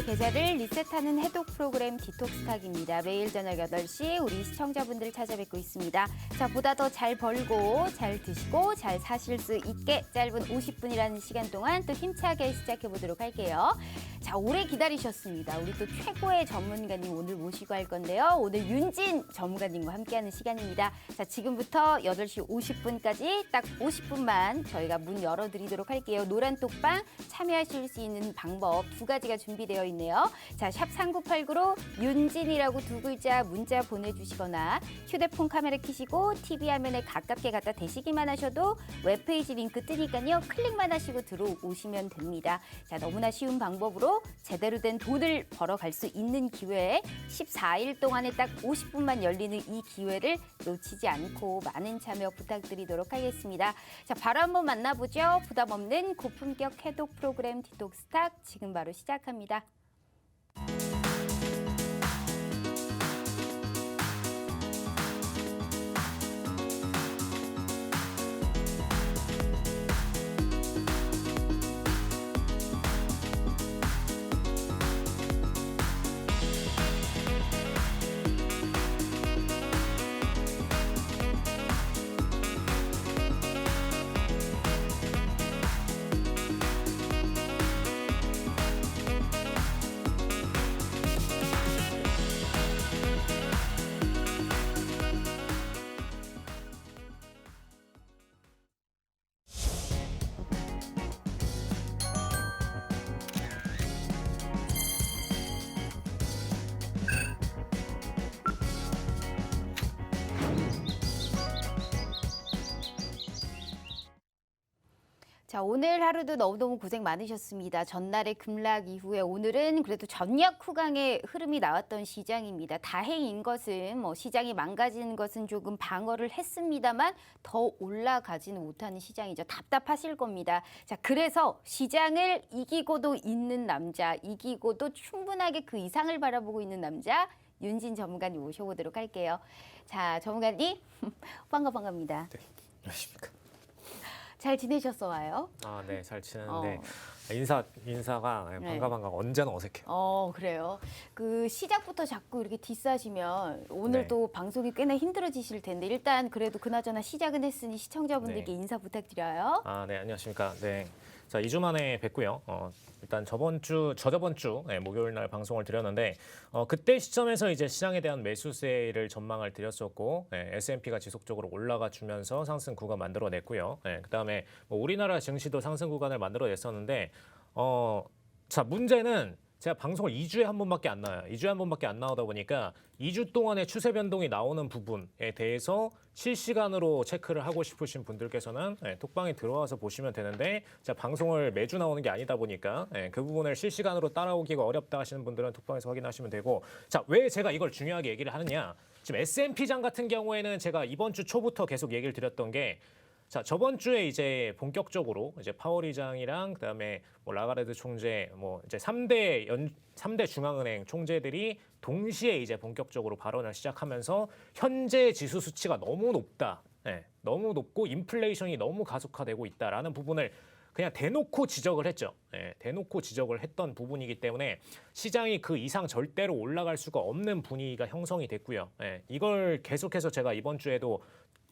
계좌를 리셋하는 해독 프로그램 디톡스탁입니다. 매일 저녁 8시 우리 시청자분들 찾아뵙고 있습니다. 자, 보다 더 잘 벌고 잘 드시고 잘 사실 수 있게 짧은 50분이라는 시간 동안 또 힘차게 시작해 보도록 할게요. 자, 오래 기다리셨습니다. 우리 또 최고의 전문가님 오늘 모시고 할 건데요. 오늘 윤진 전문가님과 함께하는 시간입니다. 자, 지금부터 8시 50분까지 딱 50분만 저희가 문 열어드리도록 할게요. 노란 톡방 참여하실 수 있는 방법 두 가지가 준비되어 있네요. 자, 샵 3989로 윤진이라고 두 글자 문자 보내주시거나 휴대폰 카메라 켜시고 TV 화면에 가깝게 갖다 대시기만 하셔도 웹페이지 링크 뜨니까요. 클릭만 하시고 들어오시면 됩니다. 자, 너무나 쉬운 방법으로 제대로 된 돈을 벌어갈 수 있는 기회 14일 동안에 딱 50분만 열리는 이 기회를 놓치지 않고 많은 참여 부탁드리도록 하겠습니다. 자, 바로 한번 만나보죠. 부담 없는 고품격 해독 프로그램 디톡스탁 지금 바로 시작합니다. 자, 오늘 하루도 너무너무 고생 많으셨습니다. 전날의 급락 이후에 오늘은 그래도 전약 후강의 흐름이 나왔던 시장입니다. 다행인 것은 시장이 망가지는 것은 조금 방어를 했습니다만 더 올라가지는 못하는 시장이죠. 답답하실 겁니다. 자, 그래서 시장을 이기고도 있는 남자, 이기고도 충분하게 그 이상을 바라보고 있는 남자 윤진 전문가님 모셔보도록 할게요. 자, 전문가님 반갑습니다. 네, 안녕하십니까. 잘 지내셨어요? 아, 네, 잘 지내는데 인사가 반가 언제나 어색해요. 그래요. 그 시작부터 자꾸 이렇게 디스하시면 오늘도 방송이 꽤나 힘들어지실 텐데 일단 그래도 그나저나 시작은 했으니 시청자분들께 인사 부탁드려요. 아, 네, 안녕하십니까. 네, 자, 2주 만에 뵙고요. 일단 저저번 주 목요일 날 방송을 드렸는데 그때 시점에서 이제 시장에 대한 매수세를 전망을 드렸었고 S&P가 지속적으로 올라가 주면서 상승 구간 만들어냈고요. 그다음에 우리나라 증시도 상승 구간을 만들어냈었는데 자, 문제는 제가 방송을 2주에 한 번밖에 안 나와요. 2주에 한 번밖에 안 나오다 보니까 2주 동안의 추세 변동이 나오는 부분에 대해서 실시간으로 체크를 하고 싶으신 분들께서는 톡방에 들어와서 보시면 되는데 제가 방송을 매주 나오는 게 아니다 보니까 그 부분을 실시간으로 따라오기가 어렵다 하시는 분들은 톡방에서 확인하시면 되고, 자, 왜 제가 이걸 중요하게 얘기를 하느냐. 지금 S&P장 같은 경우에는 제가 이번 주 초부터 계속 얘기를 드렸던 게, 자, 저번 주에 이제 본격적으로 이제 파월 의장이랑 그다음에 라가르드 총재 이제 3대 중앙은행 총재들이 동시에 이제 본격적으로 발언을 시작하면서 현재 지수 수치가 너무 높다. 너무 높고 인플레이션이 너무 가속화되고 있다라는 부분을 그냥 대놓고 지적을 했죠. 대놓고 지적을 했던 부분이기 때문에 시장이 그 이상 절대로 올라갈 수가 없는 분위기가 형성이 됐고요. 이걸 계속해서 제가 이번 주에도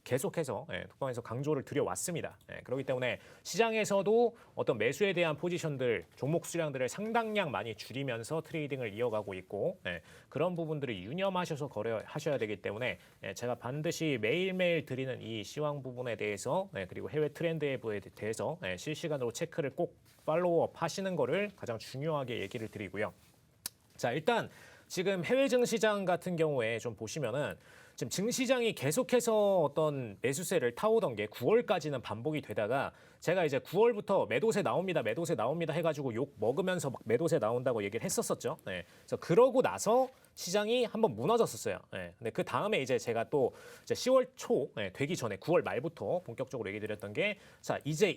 계속해서 톡방에서 강조를 드려왔습니다. 그렇기 때문에 시장에서도 어떤 매수에 대한 포지션들, 종목 수량들을 상당량 많이 줄이면서 트레이딩을 이어가고 있고 그런 부분들을 유념하셔서 거래하셔야 되기 때문에 제가 반드시 매일매일 드리는 이 시황 부분에 대해서 그리고 해외 트렌드에 대해서 실시간으로 체크를 꼭 팔로우업 하시는 거를 가장 중요하게 얘기를 드리고요. 자, 일단 지금 해외 증시장 같은 경우에 좀 보시면은 지금 증시장이 계속해서 어떤 매수세를 타오던 게 9월까지는 반복이 되다가 제가 이제 9월부터 매도세 나옵니다 해가지고 욕 먹으면서 막 매도세 나온다고 얘기를 했었었죠. 그래서 그러고 나서 시장이 한번 무너졌었어요. 근데 그 다음에 이제 제가 또 이제 10월 초 되기 전에 9월 말부터 본격적으로 얘기 드렸던 게, 자, 이제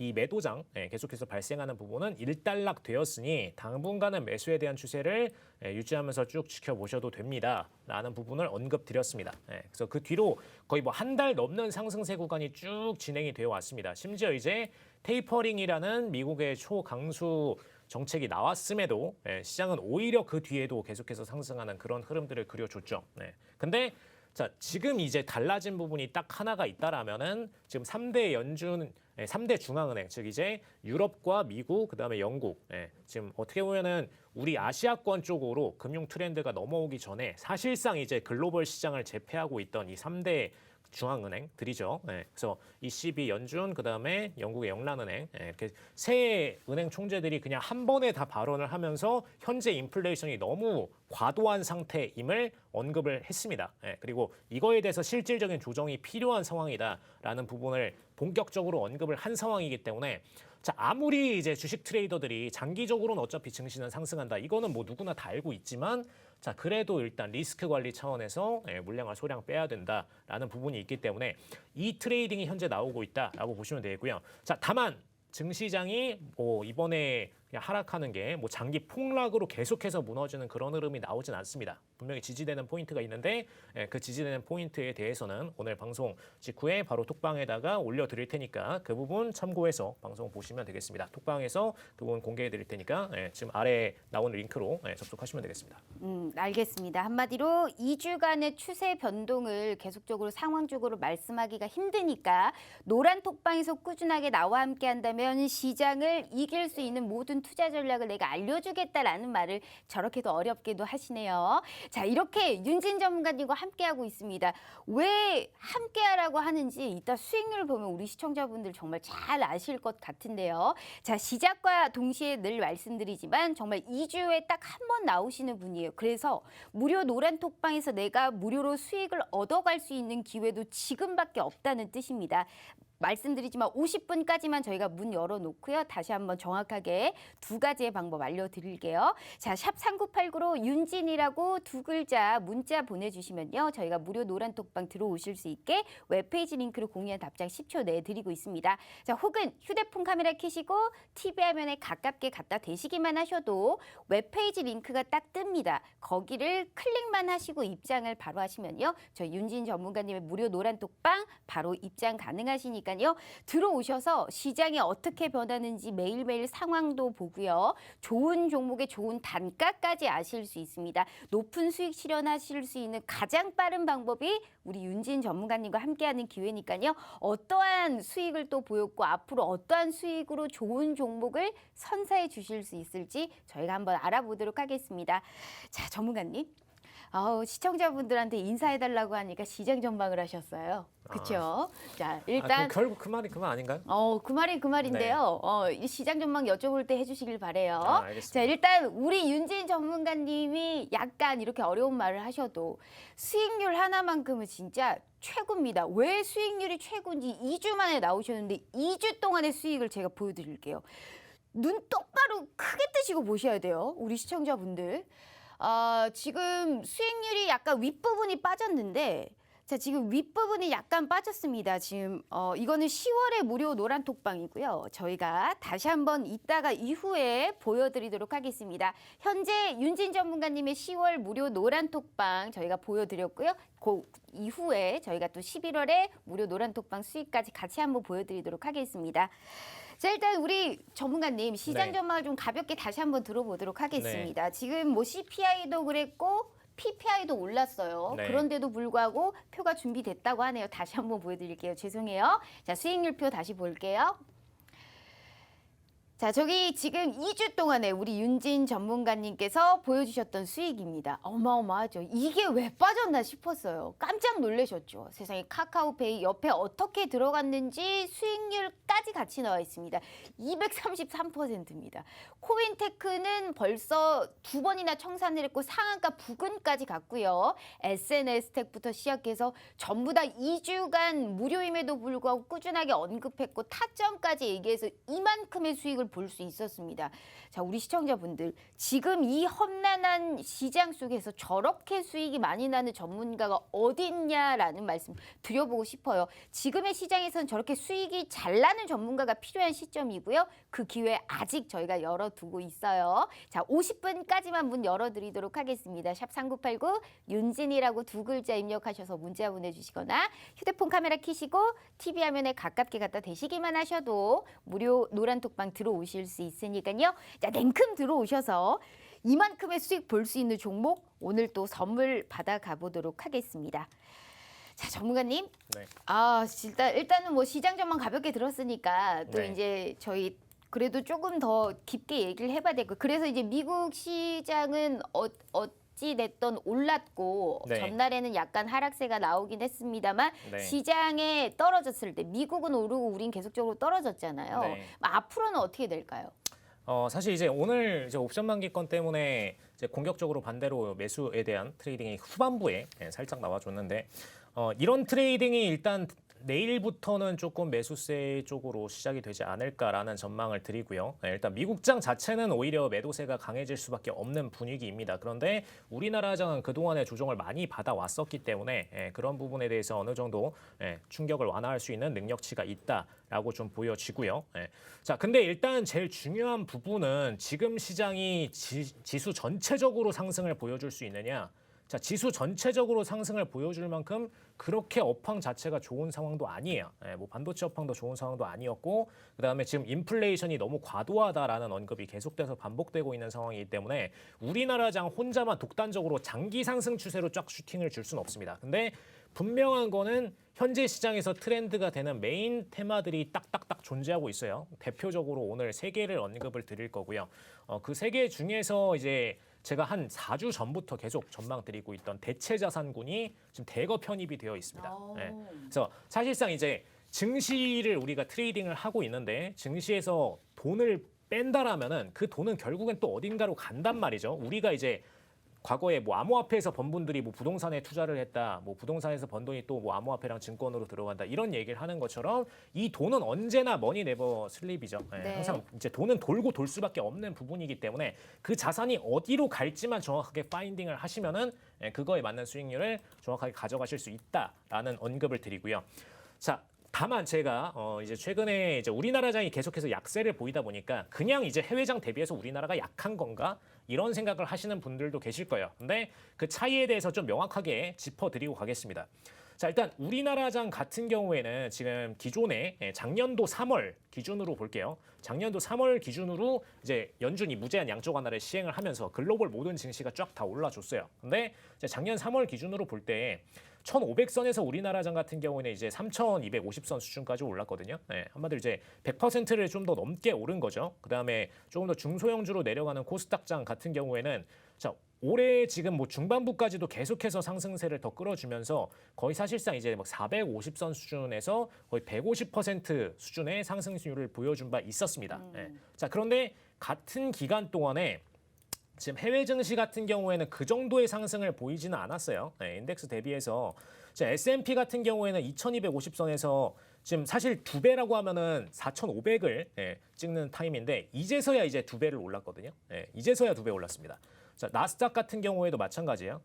이 매도장 계속해서 발생하는 부분은 일단락 되었으니 당분간은 매수에 대한 추세를 유지하면서 쭉 지켜보셔도 됩니다라는 부분을 언급드렸습니다. 그래서 그 뒤로 거의 한 달 넘는 상승세 구간이 쭉 진행이 되어 왔습니다. 심지어 이제 테이퍼링이라는 미국의 초강수 정책이 나왔음에도 시장은 오히려 그 뒤에도 계속해서 상승하는 그런 흐름들을 그려줬죠. 근데 자, 지금 이제 달라진 부분이 딱 하나가 있다라면은 지금 3대 연준 3대 중앙은행, 즉 이제 유럽과 미국, 그다음에 영국. 지금 어떻게 보면은 우리 아시아권 쪽으로 금융 트렌드가 넘어오기 전에 사실상 이제 글로벌 시장을 제패하고 있던 이 3대 중앙은행들이죠. 그래서 ECB 연준, 그다음에 영국의 영란은행, 이렇게 세 은행 총재들이 그냥 한 번에 다 발언을 하면서 현재 인플레이션이 너무 과도한 상태임을 언급을 했습니다. 그리고 이거에 대해서 실질적인 조정이 필요한 상황이다라는 부분을 본격적으로 언급을 한 상황이기 때문에 자, 아무리 이제 주식 트레이더들이 장기적으로는 어차피 증시는 상승한다. 이거는 뭐 누구나 다 알고 있지만 자, 그래도 일단 리스크 관리 차원에서 물량을 소량 빼야 된다라는 부분이 있기 때문에 이 트레이딩이 현재 나오고 있다라고 보시면 되고요. 자, 다만 증시장이 뭐 이번에 그냥 하락하는 게 뭐 장기 폭락으로 계속해서 무너지는 그런 흐름이 나오진 않습니다. 분명히 지지되는 포인트가 있는데 그 지지되는 포인트에 대해서는 오늘 방송 직후에 바로 톡방에다가 올려드릴 테니까 그 부분 참고해서 방송 보시면 되겠습니다. 톡방에서 그 부분 공개해드릴 테니까 지금 아래에 나오는 링크로 접속하시면 되겠습니다. 알겠습니다. 한마디로 2주간의 추세 변동을 계속적으로 상황적으로 말씀하기가 힘드니까 노란 톡방에서 꾸준하게 나와 함께 한다면 시장을 이길 수 있는 모든 투자 전략을 내가 알려주겠다라는 말을 저렇게도 어렵게도 하시네요. 자, 이렇게 윤진 전문가님과 함께하고 있습니다. 왜 함께하라고 하는지 이따 수익률을 보면 우리 시청자분들 정말 잘 아실 것 같은데요. 자, 시작과 동시에 늘 말씀드리지만 정말 2주에 딱 한 번 나오시는 분이에요. 그래서 무료 노란 톡방에서 내가 무료로 수익을 얻어갈 수 있는 기회도 지금밖에 없다는 뜻입니다. 말씀드리지만 50분까지만 저희가 문 열어놓고요. 다시 한번 정확하게 두 가지의 방법 알려드릴게요. 자, 샵 3989로 윤진이라고 두 글자 문자 보내주시면요. 저희가 무료 노란 톡방 들어오실 수 있게 웹페이지 링크로 공유한 답장 10초 내에 드리고 있습니다. 자, 혹은 휴대폰 카메라 켜시고 TV 화면에 가깝게 갖다 대시기만 하셔도 웹페이지 링크가 딱 뜹니다. 거기를 클릭만 하시고 입장을 바로 하시면요. 저희 윤진 전문가님의 무료 노란 톡방 바로 입장 가능하시니까 들어오셔서 시장이 어떻게 변하는지 매일매일 상황도 보고요. 좋은 종목의 좋은 단가까지 아실 수 있습니다. 높은 수익 실현하실 수 있는 가장 빠른 방법이 우리 윤진 전문가님과 함께하는 기회니까요. 어떠한 수익을 또 보였고 앞으로 어떠한 수익으로 좋은 종목을 선사해 주실 수 있을지 저희가 한번 알아보도록 하겠습니다. 자, 전문가님. 시청자분들한테 인사해달라고 하니까 시장 전망을 하셨어요. 그렇죠? 자, 일단 결국 그 말이 그 말 아닌가요? 그 말이 그 말인데요. 이 시장 전망 여쭤볼 때 해주시길 바래요. 알겠습니다. 자, 일단 우리 윤진 전문가님이 약간 이렇게 어려운 말을 하셔도 수익률 하나만큼은 진짜 최고입니다. 왜 수익률이 최고인지 2주 만에 나오셨는데 2주 동안의 수익을 제가 보여드릴게요. 눈 똑바로 크게 뜨시고 보셔야 돼요. 우리 시청자분들. 지금 수익률이 약간 윗부분이 빠졌는데 자, 지금 윗부분이 약간 빠졌습니다. 지금 이거는 10월의 무료 노란 톡방이고요. 저희가 다시 한번 이따가 이후에 보여드리도록 하겠습니다. 현재 윤진 전문가님의 10월 무료 노란 톡방 저희가 보여드렸고요. 그 이후에 저희가 또 11월에 무료 노란 톡방 수익까지 같이 한번 보여드리도록 하겠습니다. 자, 일단 우리 전문가님 시장 전망을 좀 가볍게 다시 한번 들어보도록 하겠습니다. 지금 뭐 CPI도 그랬고 PPI도 올랐어요. 그런데도 불구하고 표가 준비됐다고 하네요. 다시 한번 보여드릴게요. 죄송해요. 자, 수익률표 다시 볼게요. 자, 저기 지금 2주 동안에 우리 윤진 전문가님께서 보여주셨던 수익입니다. 어마어마하죠. 이게 왜 빠졌나 싶었어요. 깜짝 놀라셨죠. 세상에 카카오페이 옆에 어떻게 들어갔는지 수익률까지 같이 나와 있습니다. 233%입니다. 코인테크는 벌써 2번이나 청산을 했고 상한가 부근까지 갔고요. SNS텍부터 시작해서 전부 다 2주간 무료임에도 불구하고 꾸준하게 언급했고 타점까지 얘기해서 이만큼의 수익을 볼 수 있었습니다. 자, 우리 시청자분들 지금 이 험난한 시장 속에서 저렇게 수익이 많이 나는 전문가가 어디 있냐라는 말씀 드려보고 싶어요. 지금의 시장에서는 저렇게 수익이 잘 나는 전문가가 필요한 시점이고요. 그 기회 아직 저희가 열어두고 있어요. 자, 50분까지만 문 열어드리도록 하겠습니다. 샵 3989 윤진이라고 두 글자 입력하셔서 문자 보내주시거나 휴대폰 카메라 켜시고 TV 화면에 가깝게 갖다 대시기만 하셔도 무료 노란 톡방 들어오시면 들어오실 수 있으니까요. 자, 냉큼 들어오셔서 이만큼의 수익 볼 수 있는 종목 오늘 또 선물 받아가 보도록 하겠습니다. 자, 전문가님. 네. 일단은 뭐 시장 전망 가볍게 들었으니까 또 네. 이제 저희 그래도 조금 더 깊게 얘기를 해봐야 되고 그래서 이제 미국 시장은 어찌 됐던 올랐고 네. 전날에는 약간 하락세가 나오긴 했습니다만 네. 시장에 떨어졌을 때 미국은 오르고 우린 계속적으로 떨어졌잖아요. 네. 앞으로는 어떻게 될까요? 사실 이제 오늘 이제 옵션 만기권 때문에 이제 공격적으로 반대로 매수에 대한 트레이딩이 후반부에 살짝 나와줬는데 이런 트레이딩이 일단 내일부터는 조금 매수세 쪽으로 시작이 되지 않을까라는 전망을 드리고요. 일단 미국장 자체는 오히려 매도세가 강해질 수밖에 없는 분위기입니다. 그런데 우리나라장은 그동안에 조정을 많이 받아왔었기 때문에 그런 부분에 대해서 어느 정도 충격을 완화할 수 있는 능력치가 있다라고 좀 보여지고요. 자, 근데 일단 제일 중요한 부분은 지금 시장이 지수 전체적으로 상승을 보여줄 수 있느냐. 자, 지수 전체적으로 상승을 보여줄 만큼 그렇게 업황 자체가 좋은 상황도 아니에요. 뭐 반도체 업황도 좋은 상황도 아니었고 그다음에 지금 인플레이션이 너무 과도하다라는 언급이 계속돼서 반복되고 있는 상황이기 때문에 우리나라장 혼자만 독단적으로 장기 상승 추세로 쫙 슈팅을 줄 수는 없습니다. 근데 분명한 거는 현재 시장에서 트렌드가 되는 메인 테마들이 딱딱딱 존재하고 있어요. 대표적으로 오늘 3개를 언급을 드릴 거고요. 그 3개 중에서 이제 제가 한 4주 전부터 계속 전망 드리고 있던 대체 자산군이 지금 대거 편입이 되어 있습니다. 그래서 사실상 이제 증시를 우리가 트레이딩을 하고 있는데 증시에서 돈을 뺀다라면은 그 돈은 결국엔 또 어딘가로 간단 말이죠. 우리가 이제 과거에 뭐 암호화폐에서 번 분들이 뭐 부동산에 투자를 했다, 뭐 부동산에서 번 돈이 또 뭐 암호화폐랑 증권으로 들어간다 이런 얘기를 하는 것처럼 이 돈은 언제나 머니 네버 슬립이죠. 네. 항상 이제 돈은 돌고 돌 수밖에 없는 부분이기 때문에 그 자산이 어디로 갈지만 정확하게 파인딩을 하시면은 그거에 맞는 수익률을 정확하게 가져가실 수 있다라는 언급을 드리고요. 자. 다만 제가 이제 최근에 이제 우리나라장이 계속해서 약세를 보이다 보니까 그냥 이제 해외장 대비해서 우리나라가 약한 건가 이런 생각을 하시는 분들도 계실 거예요. 근데 그 차이에 대해서 좀 명확하게 짚어드리고 가겠습니다. 자, 일단 우리나라장 같은 경우에는 지금 기존에 작년도 3월 기준으로 볼게요. 작년도 3월 기준으로 이제 연준이 무제한 양적 완화를 시행을 하면서 글로벌 모든 증시가 쫙 다 올라줬어요. 근데 이제 작년 3월 기준으로 볼 때 1,500선에서 우리나라장 같은 경우는 이제 3,250선 수준까지 올랐거든요. 한마디로 이제 100%를 좀 더 넘게 오른 거죠. 그다음에 조금 더 중소형주로 내려가는 코스닥장 같은 경우에는 자, 올해 지금 뭐 중반부까지도 계속해서 상승세를 더 끌어주면서 거의 사실상 이제 막 450선 수준에서 거의 150% 수준의 상승률을 보여준 바 있었습니다. 자, 그런데 같은 기간 동안에 지금 해외 증시 같은 경우에는 그 정도의 상승을 보이지는 않았어요. 인덱스 대비해서 S&P 같은 경우에는 2,250선에서 지금 사실 2배라고 하면은 4,500을 찍는 타임인데 이제서야 이제 2배를 올랐거든요. 이제서야 2배 올랐습니다. 자, 나스닥 같은 경우에도 마찬가지예요.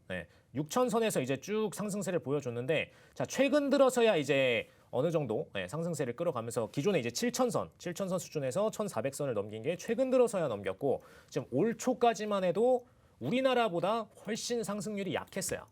6,000선에서 이제 쭉 상승세를 보여줬는데 자, 최근 들어서야 이제 어느 정도 상승세를 끌어가면서 기존에 이제 7,000선 수준에서 1,400선을 넘긴 게 최근 들어서야 넘겼고 지금 올 초까지만 해도 우리나라보다 훨씬 상승률이 약했어요.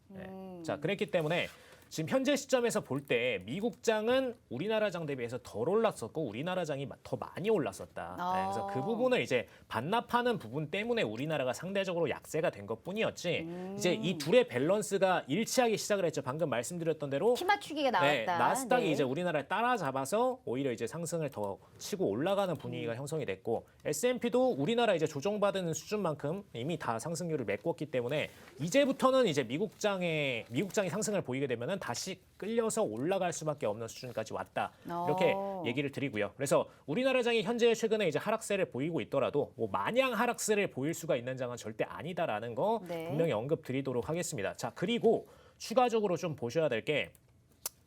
자, 그랬기 때문에 지금 현재 시점에서 볼 때 미국장은 우리나라장 대비해서 덜 올랐었고 우리나라장이 더 많이 올랐었다. 그래서 그 부분을 이제 반납하는 부분 때문에 우리나라가 상대적으로 약세가 된 것뿐이었지. 이제 이 둘의 밸런스가 일치하기 시작을 했죠. 방금 말씀드렸던 대로 키 맞추기가 나왔다. 나스닥이 이제 우리나라를 따라잡아서 오히려 이제 상승을 더 치고 올라가는 분위기가 형성이 됐고 S&P도 우리나라 이제 조정받은 수준만큼 이미 다 상승률을 메꿨기 때문에 이제부터는 이제 미국장이 상승을 보이게 되면은 다시 끌려서 올라갈 수밖에 없는 수준까지 왔다. 이렇게 얘기를 드리고요. 그래서 우리나라장이 현재 최근에 이제 하락세를 보이고 있더라도 뭐 마냥 하락세를 보일 수가 있는 장은 절대 아니다라는 거 분명히 언급 드리도록 하겠습니다. 자, 그리고 추가적으로 좀 보셔야 될 게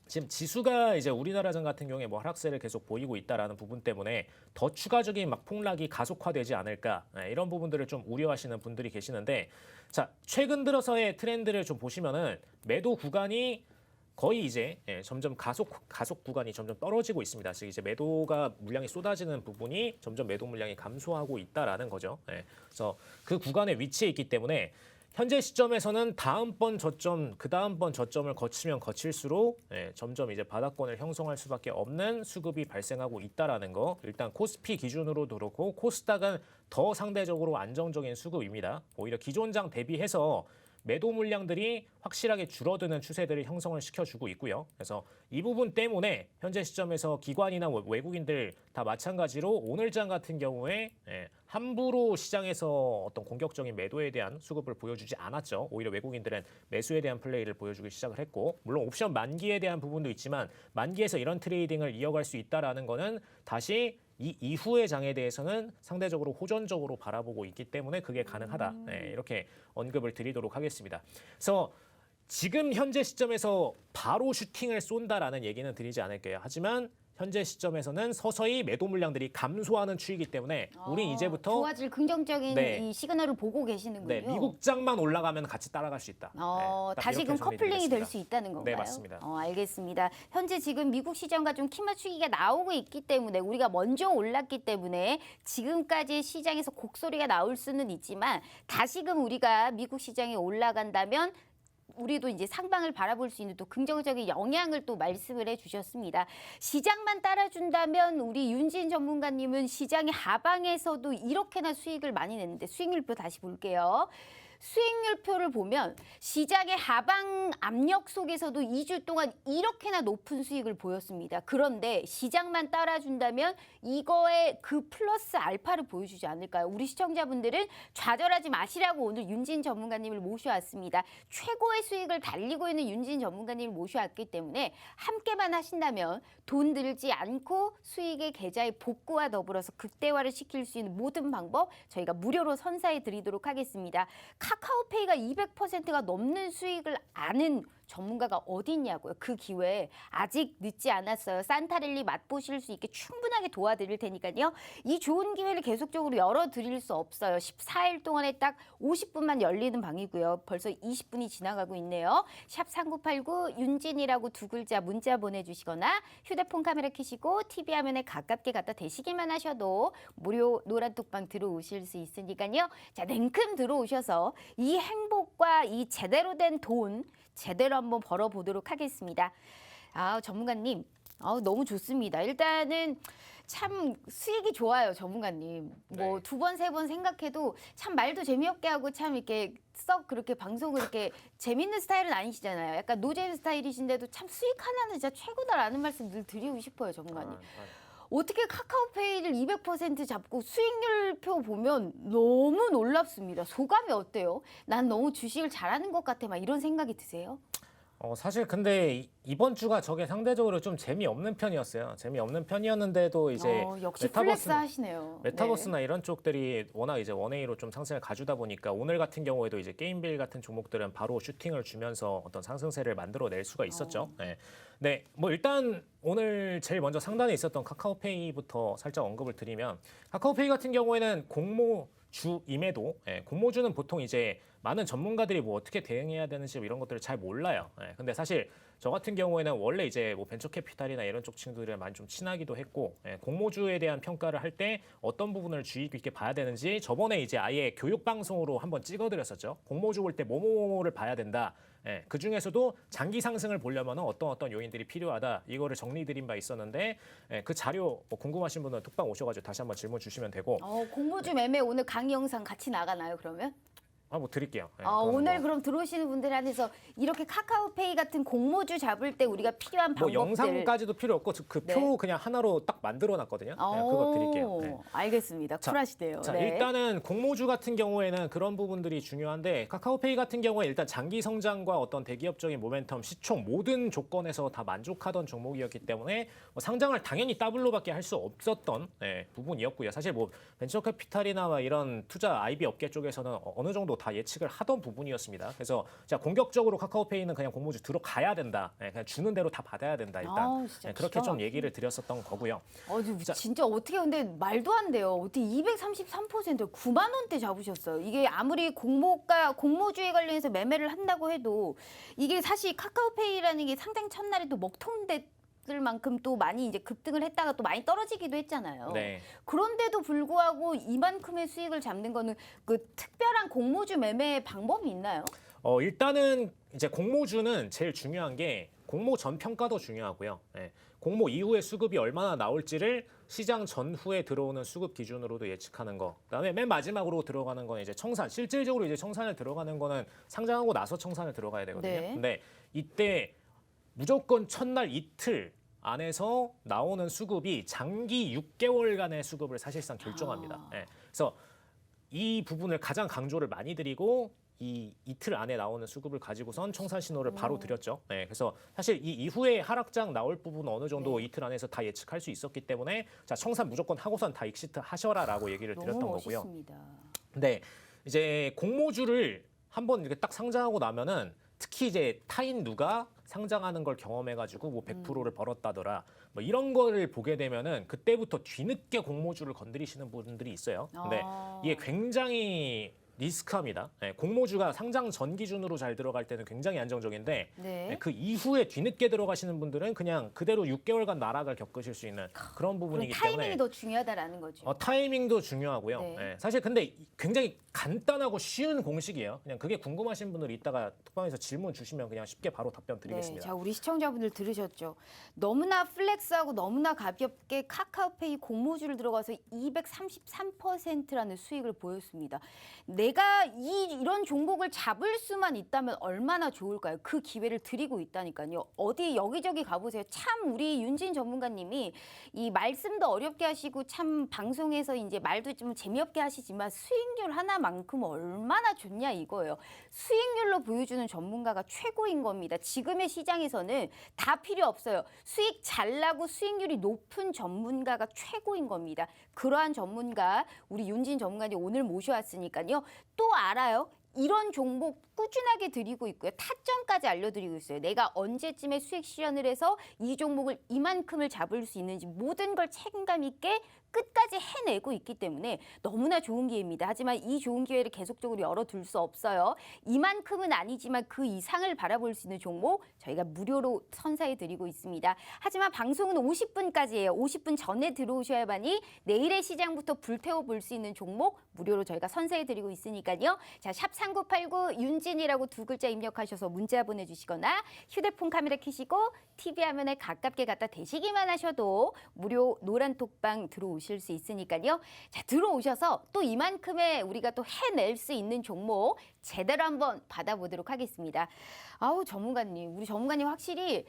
지금 지수가 이제 우리나라장 같은 경우에 뭐 하락세를 계속 보이고 있다라는 부분 때문에 더 추가적인 막 폭락이 가속화되지 않을까 이런 부분들을 좀 우려하시는 분들이 계시는데 자, 최근 들어서의 트렌드를 좀 보시면은 매도 구간이 거의 이제 점점 가속 구간이 점점 떨어지고 있습니다. 즉 이제 매도가 물량이 쏟아지는 부분이 점점 매도 물량이 감소하고 있다라는 거죠. 그래서 그 구간에 위치해 있기 때문에 현재 시점에서는 다음번 저점, 그 다음번 저점을 거치면 거칠수록 점점 이제 바닥권을 형성할 수밖에 없는 수급이 발생하고 있다라는 거. 일단 코스피 기준으로도 그렇고 코스닥은 더 상대적으로 안정적인 수급입니다. 오히려 기존장 대비해서 매도 물량들이 확실하게 줄어드는 추세들을 형성을 시켜주고 있고요. 그래서 이 부분 때문에 현재 시점에서 기관이나 외국인들 다 마찬가지로 오늘장 같은 경우에 함부로 시장에서 어떤 공격적인 매도에 대한 수급을 보여주지 않았죠. 오히려 외국인들은 매수에 대한 플레이를 보여주기 시작을 했고, 물론 옵션 만기에 대한 부분도 있지만 만기에서 이런 트레이딩을 이어갈 수 있다라는 거는 다시 이 이후의 장에 대해서는 상대적으로 호전적으로 바라보고 있기 때문에 그게 가능하다. 이렇게 언급을 드리도록 하겠습니다. 그래서 지금 현재 시점에서 바로 슈팅을 쏜다라는 얘기는 드리지 않을게요. 하지만 현재 시점에서는 서서히 매도 물량들이 감소하는 추이기 때문에 우린 이제부터 좋아질 긍정적인 네. 이 시그널을 보고 계시는군요. 네, 미국장만 올라가면 같이 따라갈 수 있다. 딱 다시금 이렇게 커플링이 될 정리드리겠습니다. 수 있다는 건가요? 네, 맞습니다. 알겠습니다. 현재 지금 미국 시장과 좀 키맞추기가 나오고 있기 때문에 우리가 먼저 올랐기 때문에 지금까지 시장에서 곡소리가 나올 수는 있지만 다시금 우리가 미국 시장에 올라간다면 우리도 이제 상방을 바라볼 수 있는 또 긍정적인 영향을 또 말씀을 해주셨습니다. 시장만 따라준다면 우리 윤진 전문가님은 시장의 하방에서도 이렇게나 수익을 많이 냈는데 수익률표 다시 볼게요. 수익률표를 보면 시장의 하방 압력 속에서도 2주 동안 이렇게나 높은 수익을 보였습니다. 그런데 시장만 따라준다면 이거에 그 플러스 알파를 보여주지 않을까요? 우리 시청자분들은 좌절하지 마시라고 오늘 윤진 전문가님을 모셔왔습니다. 최고의 수익을 달리고 있는 윤진 전문가님을 모셔왔기 때문에 함께만 하신다면 돈 들지 않고 수익의 계좌의 복구와 더불어서 극대화를 시킬 수 있는 모든 방법 저희가 무료로 선사해 드리도록 하겠습니다. 카카오페이가 200%가 넘는 수익을 아는 전문가가 어디 있냐고요. 그 기회에 아직 늦지 않았어요. 산타랠리 맛보실 수 있게 충분하게 도와드릴 테니까요. 이 좋은 기회를 계속적으로 열어드릴 수 없어요. 14일 동안에 딱 50분만 열리는 방이고요. 벌써 20분이 지나가고 있네요. 샵 3989 윤진이라고 두 글자 문자 보내주시거나 휴대폰 카메라 켜시고 TV 화면에 가깝게 갖다 대시기만 하셔도 무료 노란 뚝방 들어오실 수 있으니까요. 자, 냉큼 들어오셔서 이 행복과 이 제대로 된 돈 제대로 한번 벌어보도록 하겠습니다. 전문가님, 너무 좋습니다. 일단은 참 수익이 좋아요, 전문가님. 뭐 네. 두 번, 세 번 생각해도 참 말도 재미없게 하고 참 이렇게 썩 그렇게 방송을 이렇게 재밌는 스타일은 아니시잖아요. 약간 노잼 스타일이신데도 참 수익 하나는 진짜 최고다라는 말씀 늘 드리고 싶어요, 전문가님. 어떻게 카카오페이를 200% 잡고 수익률표 보면 너무 놀랍습니다. 소감이 어때요? 난 너무 주식을 잘하는 것 같아 막 이런 생각이 드세요? 사실 근데 이번 주가 저게 상대적으로 좀 재미없는 편이었어요. 재미없는 편이었는데도 이제 역시 플렉스 하시네요. 메타버스나 이런 쪽들이 워낙 이제 원웨이로 좀 상승을 가주다 보니까 오늘 같은 경우에도 이제 게임빌 같은 종목들은 바로 슈팅을 주면서 어떤 상승세를 만들어낼 수가 있었죠. 네, 뭐 일단 오늘 제일 먼저 상단에 있었던 카카오페이부터 살짝 언급을 드리면 카카오페이 같은 경우에는 공모주임에도 공모주는 보통 이제 많은 전문가들이 뭐 어떻게 대응해야 되는지 이런 것들을 잘 몰라요. 근데 사실 저 같은 경우에는 원래 이제 뭐 벤처 캐피탈이나 이런 쪽 친구들이랑 많이 좀 친하기도 했고 공모주에 대한 평가를 할 때 어떤 부분을 주의 깊게 봐야 되는지 저번에 이제 아예 교육 방송으로 한번 찍어드렸었죠. 공모주 볼 때 뭐뭐를 봐야 된다. 그 중에서도 장기 상승을 보려면 어떤 요인들이 필요하다. 이거를 정리드린 바 있었는데 그 자료 뭐 궁금하신 분은 톡방 오셔가지고 다시 한번 질문 주시면 되고. 공모주 매매 오늘 강의 영상 같이 나가나요, 그러면? 뭐 드릴게요. 오늘 그럼 들어오시는 분들 한해서 이렇게 카카오페이 같은 공모주 잡을 때 우리가 필요한 뭐 방법들. 영상까지도 필요 없고 그 표 네. 그냥 하나로 딱 만들어놨거든요. 그거 드릴게요. 알겠습니다. 쿨하시대요. 자, 네. 일단은 공모주 같은 경우에는 그런 부분들이 중요한데 카카오페이 같은 경우에 일단 장기 성장과 어떤 대기업적인 모멘텀, 시총 모든 조건에서 다 만족하던 종목이었기 때문에 뭐 상장을 당연히 더블로밖에 할 수 없었던 부분이었고요. 사실 뭐 벤처 캐피탈이나 막 이런 투자 IB 업계 쪽에서는 어느 정도 다 예측을 하던 부분이었습니다. 그래서 자 공격적으로 카카오페이는 그냥 공모주 들어가야 된다. 그냥 주는 대로 다 받아야 된다. 일단 진짜 그렇게 좀 얘기를 드렸었던 거고요. 진짜 어떻게 근데 말도 안 돼요. 어떻게 233% 9만 원대 잡으셨어요. 이게 아무리 공모주에 관련해서 매매를 한다고 해도 이게 사실 카카오페이라는 게 상장 첫날에 또 먹통돼 종목들만큼 또 많이 이제 급등을 했다가 또 많이 떨어지기도 했잖아요. 네. 그런데도 불구하고 이만큼의 수익을 잡는 거는 그 특별한 공모주 매매 방법이 있나요? 일단은 이제 공모주는 제일 중요한 게 공모 전 평가도 중요하고요. 예. 공모 이후에 수급이 얼마나 나올지를 시장 전후에 들어오는 수급 기준으로도 예측하는 거. 그다음에 맨 마지막으로 들어가는 건 이제 청산. 실질적으로 이제 청산을 들어가는 거는 상장하고 나서 청산을 들어가야 되거든요. 네. 근데 이때 무조건 첫날 이틀 안에서 나오는 수급이 장기 6개월간의 수급을 사실상 결정합니다. 예. 그래서 이 부분을 가장 강조를 많이 드리고 이 이틀 안에 나오는 수급을 가지고선 청산 신호를 바로 드렸죠. 네, 그래서 사실 이 이후에 하락장 나올 부분은 어느 정도 이틀 안에서 다 예측할 수 있었기 때문에 자 청산 무조건 하고선 다 익시트 하셔라라고 얘기를 드렸던 너무 거고요. 멋있습니다. 근데 이제 공모주를 한번 이렇게 딱 상장하고 나면은 특히 이제 타인 누가 상장하는 걸 경험해가지고 뭐 100%를 벌었다더라 뭐 이런 거를 보게 되면은 그때부터 뒤늦게 공모주를 건드리시는 분들이 있어요. 근데 이게 굉장히 리스크합니다. 네, 공모주가 상장 전 기준으로 잘 들어갈 때는 굉장히 안정적인데 네. 그 이후에 뒤늦게 들어가시는 분들은 그냥 그대로 6개월간 나락을 겪으실 수 있는 그런 그럼 부분이기 타이밍이 때문에 더 중요하다라는 거죠. 타이밍도 중요하고요. 네. 네, 사실 근데 굉장히 간단하고 쉬운 공식이에요. 그냥 그게 궁금하신 분들이 이따가 톡방에서 질문 주시면 그냥 쉽게 바로 답변 드리겠습니다. 네, 자 우리 시청자분들 들으셨죠? 너무나 플렉스하고 너무나 가볍게 카카오페이 공모주를 들어가서 233%라는 수익을 보였습니다. 내가 이런 종목을 잡을 수만 있다면 얼마나 좋을까요? 그 기회를 드리고 있다니까요. 어디 여기저기 가보세요. 참 우리 윤진 전문가님이 이 말씀도 어렵게 하시고 참 방송에서 이제 말도 좀 재미없게 하시지만 수익률 하나만큼 얼마나 좋냐 이거예요. 수익률로 보여주는 전문가가 최고인 겁니다. 지금의 시장에서는 다 필요 없어요. 수익 잘 나고 수익률이 높은 전문가가 최고인 겁니다. 그러한 전문가 우리 윤진 전문가님 오늘 모셔왔으니까요. 또 알아요. 이런 종목 꾸준하게 드리고 있고요. 타점까지 알려드리고 있어요. 내가 언제쯤에 수익 실현을 해서 이 종목을 이만큼을 잡을 수 있는지 모든 걸 책임감 있게 끝까지 해내고 있기 때문에 너무나 좋은 기회입니다. 하지만 이 좋은 기회를 계속적으로 열어둘 수 없어요. 이만큼은 아니지만 그 이상을 바라볼 수 있는 종목 저희가 무료로 선사해드리고 있습니다. 하지만 방송은 50분까지예요. 50분 전에 들어오셔야만이 내일의 시장부터 불태워볼 수 있는 종목 무료로 저희가 선사해드리고 있으니까요. 자, 샵 3989 윤진이라고 두 글자 입력하셔서 문자 보내주시거나 휴대폰 카메라 켜시고 TV 화면에 가깝게 갖다 대시기만 하셔도 무료 노란 톡방 들어오실 수 있으니까요. 자, 들어오셔서 또 이만큼의 우리가 또 해낼 수 있는 종목 제대로 한번 받아보도록 하겠습니다. 아우 전문가님, 우리 전문가님 확실히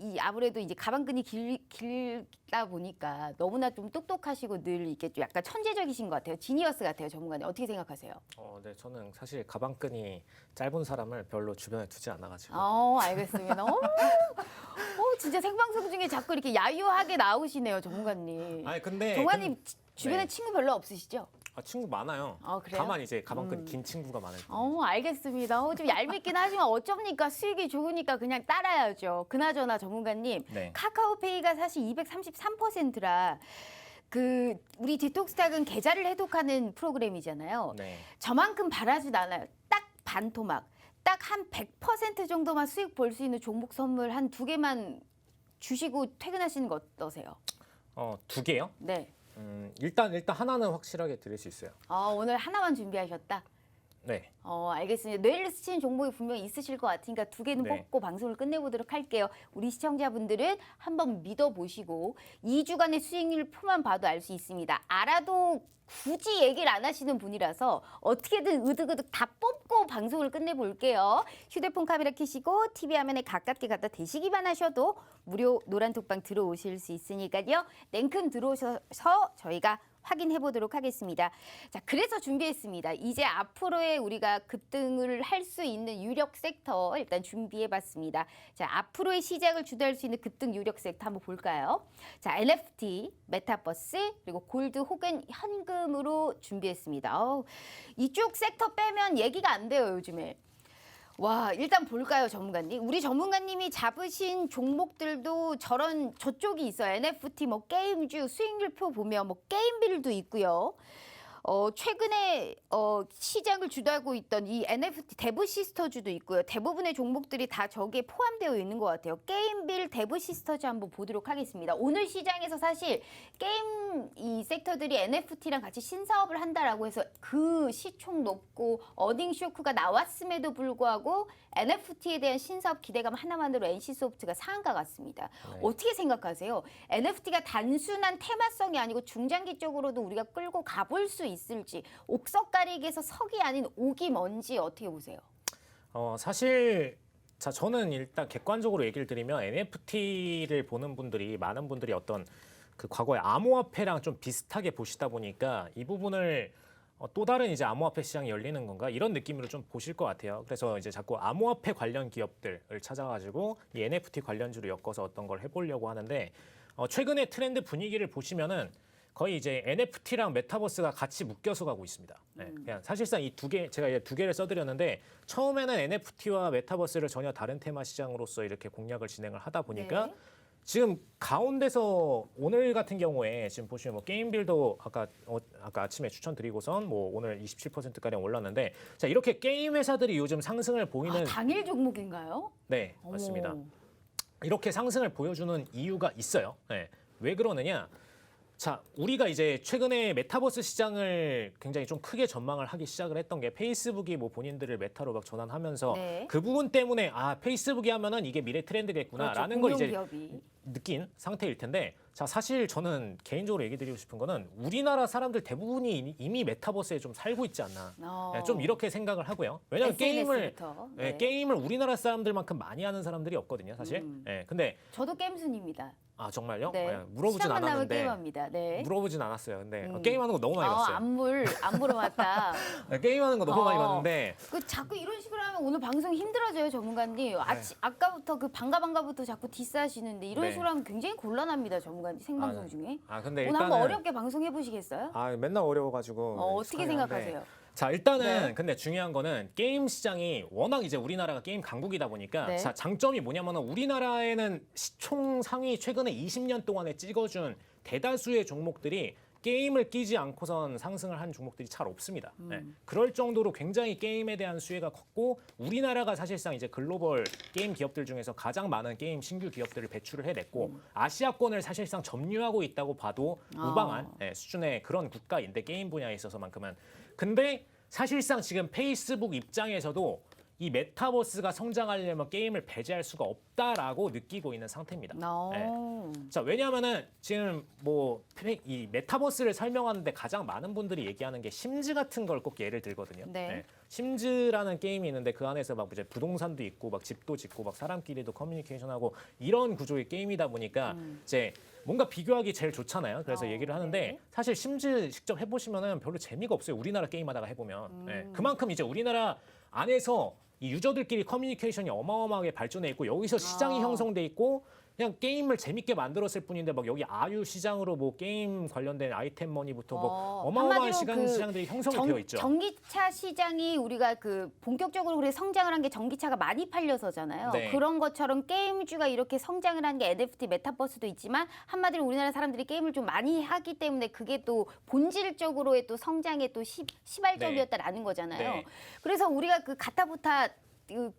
이 아무래도 이제 가방끈이 길다 보니까 너무나 좀 똑똑하시고 늘 이렇게 좀 약간 천재적이신 것 같아요. 지니어스 같아요, 전문가님. 어떻게 생각하세요? 네, 저는 사실 가방끈이 짧은 사람을 별로 주변에 두지 않아가지고. 알겠습니다. 진짜 생방송 중에 자꾸 이렇게 야유하게 나오시네요, 전문가님. 아니 근데 전문가님 주변에 네. 친구 별로 없으시죠? 친구 많아요. 그래요? 다만 이제 가방끈이 긴 친구가 많을 뿐. 알겠습니다. 좀 얄밉긴 하지만 어쩝니까? 수익이 좋으니까 그냥 따라야죠. 그나저나 전문가님, 네. 카카오페이가 사실 233%라 우리 디톡스탁은 계좌를 해독하는 프로그램이잖아요. 네. 저만큼 바라진 않아요. 딱 반토막. 딱 한 100% 정도만 수익 볼 수 있는 종목 선물 한 2개만 주시고 퇴근하시는 거 어떠세요? 2개요? 네. 일단 하나는 확실하게 드릴 수 있어요. 오늘 하나만 준비하셨다? 네. 알겠습니다. 뇌를 스치는 종목이 분명히 있으실 것 같으니까 2개는 네. 뽑고 방송을 끝내보도록 할게요. 우리 시청자분들은 한번 믿어보시고 2주간의 수익률 표만 봐도 알 수 있습니다. 알아도 굳이 얘기를 안 하시는 분이라서 어떻게든 으득으득 다 뽑고 방송을 끝내볼게요. 휴대폰 카메라 켜시고 TV 화면에 가깝게 갖다 대시기만 하셔도 무료 노란 톡방 들어오실 수 있으니까요. 냉큼 들어오셔서 저희가 확인해 보도록 하겠습니다. 자, 그래서 준비했습니다. 이제 앞으로의 우리가 급등을 할 수 있는 유력 섹터 일단 준비해 봤습니다. 자, 앞으로의 시작을 주도할 수 있는 급등 유력 섹터 한번 볼까요? 자, NFT, 메타버스, 그리고 골드 혹은 현금으로 준비했습니다. 이쪽 섹터 빼면 얘기가 안 돼요, 요즘에. 와, 일단 볼까요, 전문가님? 우리 전문가님이 잡으신 종목들도 저쪽이 있어요. NFT, 게임주, 수익률표 보면 게임빌도 있고요. 최근에 시장을 주도하고 있던 이 NFT 데브 시스터즈도 있고요. 대부분의 종목들이 다 저기에 포함되어 있는 것 같아요. 게임빌 데브 시스터즈 한번 보도록 하겠습니다. 오늘 시장에서 사실 게임 이 섹터들이 NFT랑 같이 신사업을 한다라고 해서 그 시총 높고 어닝 쇼크가 나왔음에도 불구하고 NFT에 대한 신사업 기대감 하나만으로 NC소프트가 상한가 같습니다. 네. 어떻게 생각하세요? NFT가 단순한 테마성이 아니고 중장기적으로도 우리가 끌고 가볼 수 있을지, 옥석가리기에서 석이 아닌 옥이 뭔지 어떻게 보세요? 사실 자 저는 일단 객관적으로 얘기를 드리면 NFT를 보는 분들이 많은 분들이 어떤 그 과거의 암호화폐랑 좀 비슷하게 보시다 보니까 이 부분을 또 다른 이제 암호화폐 시장이 열리는 건가 이런 느낌으로 좀 보실 것 같아요. 그래서 이제 자꾸 암호화폐 관련 기업들을 찾아가지고 이 NFT 관련주로 엮어서 어떤 걸 해보려고 하는데 최근에 트렌드 분위기를 보시면은 거의 이제 NFT랑 메타버스가 같이 묶여서 가고 있습니다. 네, 그냥 사실상 이 두 개, 제가 이제 두 개를 써드렸는데 처음에는 NFT와 메타버스를 전혀 다른 테마 시장으로서 이렇게 공략을 진행을 하다 보니까 네. 지금 가운데서 오늘 같은 경우에 지금 보시면 뭐 게임빌도 아까 아침에 추천드리고선 뭐 오늘 27%가량 올랐는데 자 이렇게 게임 회사들이 요즘 상승을 보이는 당일 종목인가요? 네 맞습니다. 어머. 이렇게 상승을 보여주는 이유가 있어요. 네. 왜 그러느냐? 자, 우리가 이제 최근에 메타버스 시장을 굉장히 좀 크게 전망을 하기 시작을 했던 게 페이스북이 뭐 본인들을 메타로 막 전환하면서 네. 그 부분 때문에 페이스북이 하면은 이게 미래 트렌드겠구나라는 그렇죠, 걸 이제 공룡기업이. 느낀 상태일 텐데 자 사실 저는 개인적으로 얘기 드리고 싶은 거는 우리나라 사람들 대부분이 이미 메타버스에 좀 살고 있지 않나 네, 좀 이렇게 생각을 하고요. 왜냐하면 SNS부터. 네. 게임을 우리나라 사람들만큼 많이 하는 사람들이 없거든요, 사실. 네, 근데 저도 게임순입니다. 정말요? 네. 물어보진 시간만 나면 않았는데 게임합니다. 네. 물어보진 않았어요. 근데 게임하는 거 너무 많이 봤어요. 안 물어봤다. 네, 게임하는 거 너무 많이 봤는데 자꾸 이런 식으로 하면 오늘 방송 힘들어져요, 전문가님. 아까부터 그 반가부터 자꾸 디스하시는데 이런 네. 식으로 하면 굉장히 곤란합니다, 전문가님 생방송 네. 중에. 근데 오늘 한번 일단은 어렵게 방송해 보시겠어요? 맨날 어려워가지고 어떻게 익숙하긴 한데. 생각하세요? 자 일단은 네. 근데 중요한 거는 게임 시장이 워낙 이제 우리나라가 게임 강국이다 보니까 네. 자 장점이 뭐냐면은 우리나라에는 시총 상위 최근에 20년 동안에 찍어준 대다수의 종목들이 게임을 끼지 않고선 상승을 한 종목들이 잘 없습니다. 네. 그럴 정도로 굉장히 게임에 대한 수혜가 컸고 우리나라가 사실상 이제 글로벌 게임 기업들 중에서 가장 많은 게임 신규 기업들을 배출을 해냈고 아시아권을 사실상 점유하고 있다고 봐도 무방한 수준의 그런 국가인데 게임 분야에 있어서만큼은 근데 사실상 지금 페이스북 입장에서도 이 메타버스가 성장하려면 게임을 배제할 수가 없다라고 느끼고 있는 상태입니다. 자 왜냐하면은 지금 뭐 이 메타버스를 설명하는데 가장 많은 분들이 얘기하는 게 심즈 같은 걸 꼭 예를 들거든요. 네. 심즈라는 게임이 있는데 그 안에서 막 이제 부동산도 있고 막 집도 짓고 막 사람끼리도 커뮤니케이션하고 이런 구조의 게임이다 보니까 이제 뭔가 비교하기 제일 좋잖아요. 그래서 얘기를 하는데 네. 사실 심즈 직접 해보시면은 별로 재미가 없어요. 우리나라 게임하다가 해보면 그만큼 이제 우리나라 안에서 이 유저들끼리 커뮤니케이션이 어마어마하게 발전해 있고 여기서 시장이 형성돼 있고 그냥 게임을 재밌게 만들었을 뿐인데 막 여기 아유 시장으로 뭐 게임 관련된 아이템 머니부터 뭐 어마어마한 한마디로 시장들이 형성이 되어 있죠. 전기차 시장이 우리가 그 본격적으로 그래 성장을 한 게 전기차가 많이 팔려서잖아요. 네. 그런 것처럼 게임주가 이렇게 성장을 한 게 NFT 메타버스도 있지만 한마디로 우리나라 사람들이 게임을 좀 많이 하기 때문에 그게 또 본질적으로의 또 성장의 또 시발점이었다라는 거잖아요. 네. 그래서 우리가 그 가타부타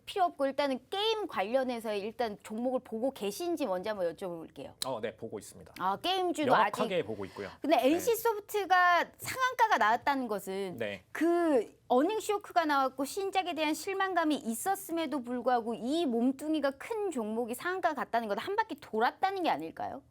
필요 없고 일단은 게임 관련해서 일단 종목을 보고 계신지 먼저 한번 여쭤볼게요. 네 보고 있습니다. 게임주도 명확하게 아직. 보고 있고요. 근데 NC소프트가 상한가가 나왔다는 것은 네. 그 어닝 쇼크가 나왔고 신작에 대한 실망감이 있었음에도 불구하고 이 몸뚱이가 큰 종목이 상한가 갔다는 건 한 바퀴 돌았다는 게 아닐까요?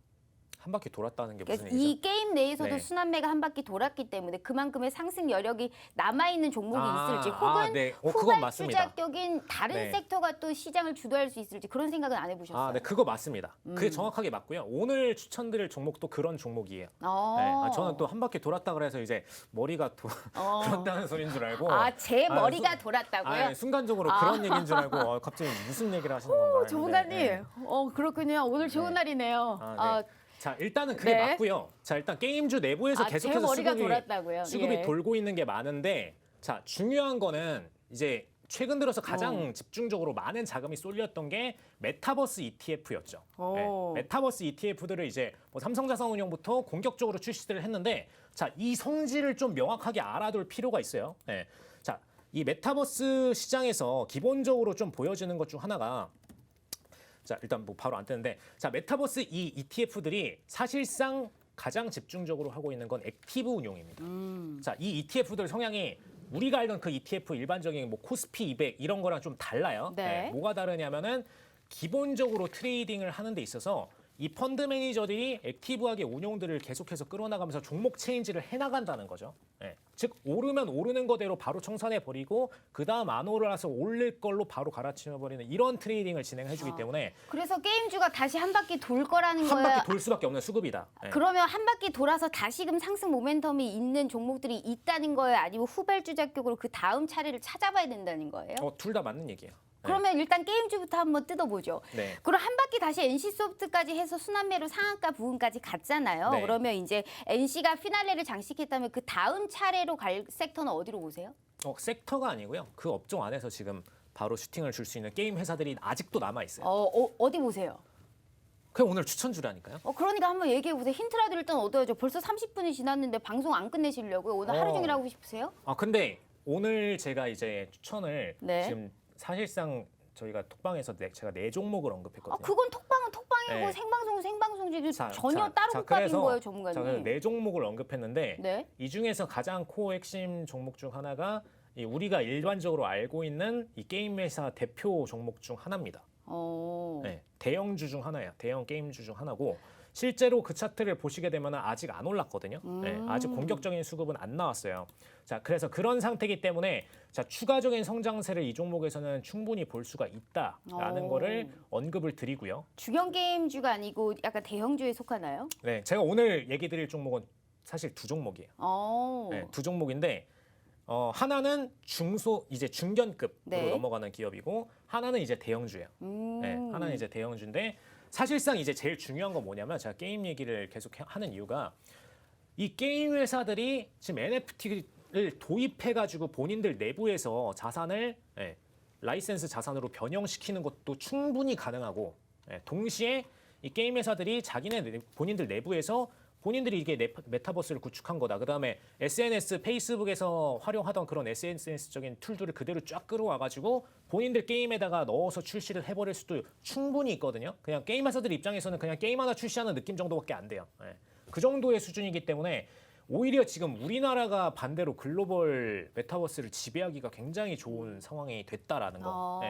한 바퀴 돌았다는 게 무슨 그래서 얘기죠? 이 게임 내에서도 네. 순환매가 한 바퀴 돌았기 때문에 그만큼의 상승 여력이 남아있는 종목이 있을지 혹은 네. 그건 맞습니다. 후발주자격인 다른 네. 섹터가 또 시장을 주도할 수 있을지 그런 생각은 안 해보셨어요? 네, 그거 맞습니다. 그게 정확하게 맞고요. 오늘 추천드릴 종목도 그런 종목이에요. 네, 저는 또 한 바퀴 돌았다 그래서 이제 머리가 돌았다는 소리인 줄 알고. 제 머리가 돌았다고요? 순간적으로 그런 얘기인 줄 알고 갑자기 무슨 얘기를 하시는 건가요? 전문가님, 네. 그렇군요. 오늘 좋은 날이네요. 네. 자 일단은 그게 네. 맞고요. 자 일단 게임주 내부에서 제 계속해서 머리가 돌았다고요? 수급이 예. 돌고 있는 게 많은데 자 중요한 거는 이제 최근 들어서 가장 집중적으로 많은 자금이 쏠렸던 게 메타버스 ETF였죠. 메타버스 ETF들을 이제 뭐 삼성자산운용부터 공격적으로 출시를 했는데, 자, 이 성질을 좀 명확하게 알아둘 필요가 있어요. 네. 자, 이 메타버스 시장에서 기본적으로 좀 보여지는 것 중 하나가, 자, 일단 뭐 바로 안 뜨는데, 자, 메타버스 이 ETF들이 사실상 가장 집중적으로 하고 있는 건 액티브 운용입니다. 자, 이 ETF들 성향이 우리가 알던 그 ETF 일반적인 뭐 코스피 200 이런 거랑 좀 달라요. 네. 뭐가 다르냐면은 기본적으로 트레이딩을 하는 데 있어서 이 펀드 매니저들이 액티브하게 운용들을 계속해서 끌어나가면서 종목 체인지를 해나간다는 거죠. 즉 오르면 오르는 거대로 바로 청산해 버리고 그 다음 안 오르라서 올릴 걸로 바로 갈아치워 버리는 이런 트레이딩을 진행해주기 때문에 그래서 게임주가 다시 한 바퀴 돌 거라는 한 거예요. 바퀴 돌 수밖에 없는 수급이다. 그러면 한 바퀴 돌아서 다시금 상승 모멘텀이 있는 종목들이 있다는 거예요? 아니면 후발주자격으로 그 다음 차례를 찾아봐야 된다는 거예요? 둘 다 맞는 얘기예요. 그러면 일단 게임주부터 한번 뜯어보죠. 네. 그럼 한 바퀴 다시 NC소프트까지 해서 순환매로 상한가 부분까지 갔잖아요. 네. 그러면 이제 NC가 피날레를 장식했다면 그 다음 차례로 갈 섹터는 어디로 보세요? 섹터가 아니고요. 그 업종 안에서 지금 바로 슈팅을 줄 수 있는 게임 회사들이 아직도 남아 있어요. 어디 보세요? 그냥 오늘 추천주라니까요. 그러니까 한번 얘기해 보세요. 힌트라도 일단 얻어야죠. 벌써 30분이 지났는데 방송 안 끝내시려고요? 오늘 하루 종일 하고 싶으세요? 근데 오늘 제가 이제 추천을 네. 지금 사실상 저희가 톡방에서 제가 4종목을 언급했거든요. 그건 톡방은 톡방이고 네. 생방송은 생방송이지 자, 전혀 다른 국밥인 그래서 거예요, 전문가님. 자, 그래서 4종목을 언급했는데 네. 이 중에서 가장 코어 핵심 종목 중 하나가 이 우리가 일반적으로 알고 있는 이 게임 회사 대표 종목 중 하나입니다. 네, 대형주 중 하나예요. 대형 게임주 중 하나고 실제로 그 차트를 보시게 되면 아직 안 올랐거든요. 네, 아직 공격적인 수급은 안 나왔어요. 자, 그래서 그런 상태이기 때문에 자, 추가적인 성장세를 이 종목에서는 충분히 볼 수가 있다라는 거를 언급을 드리고요. 주경 게임주가 아니고 약간 대형주에 속하나요? 네, 제가 오늘 얘기 드릴 종목은 사실 2종목이에요. 네, 2종목인데 하나는 이제 중견급으로 네. 넘어가는 기업이고 하나는 이제 대형주예요. 네, 하나는 이제 대형주인데 사실상 이제 제일 중요한 건 뭐냐면 제가 게임 얘기를 계속 하는 이유가 이 게임 회사들이 지금 NFT를 도입해가지고 본인들 내부에서 자산을 라이센스 자산으로 변형시키는 것도 충분히 가능하고 동시에 이 게임 회사들이 본인들 내부에서 본인들이 이게 메타버스를 구축한 거다. 그다음에 SNS, 페이스북에서 활용하던 그런 SNS적인 툴들을 그대로 쫙 끌어와가지고 본인들 게임에다가 넣어서 출시를 해버릴 수도 충분히 있거든요. 그냥 게임 회사들 입장에서는 그냥 게임 하나 출시하는 느낌 정도밖에 안 돼요. 그 정도의 수준이기 때문에 오히려 지금 우리나라가 반대로 글로벌 메타버스를 지배하기가 굉장히 좋은 상황이 됐다라는 거.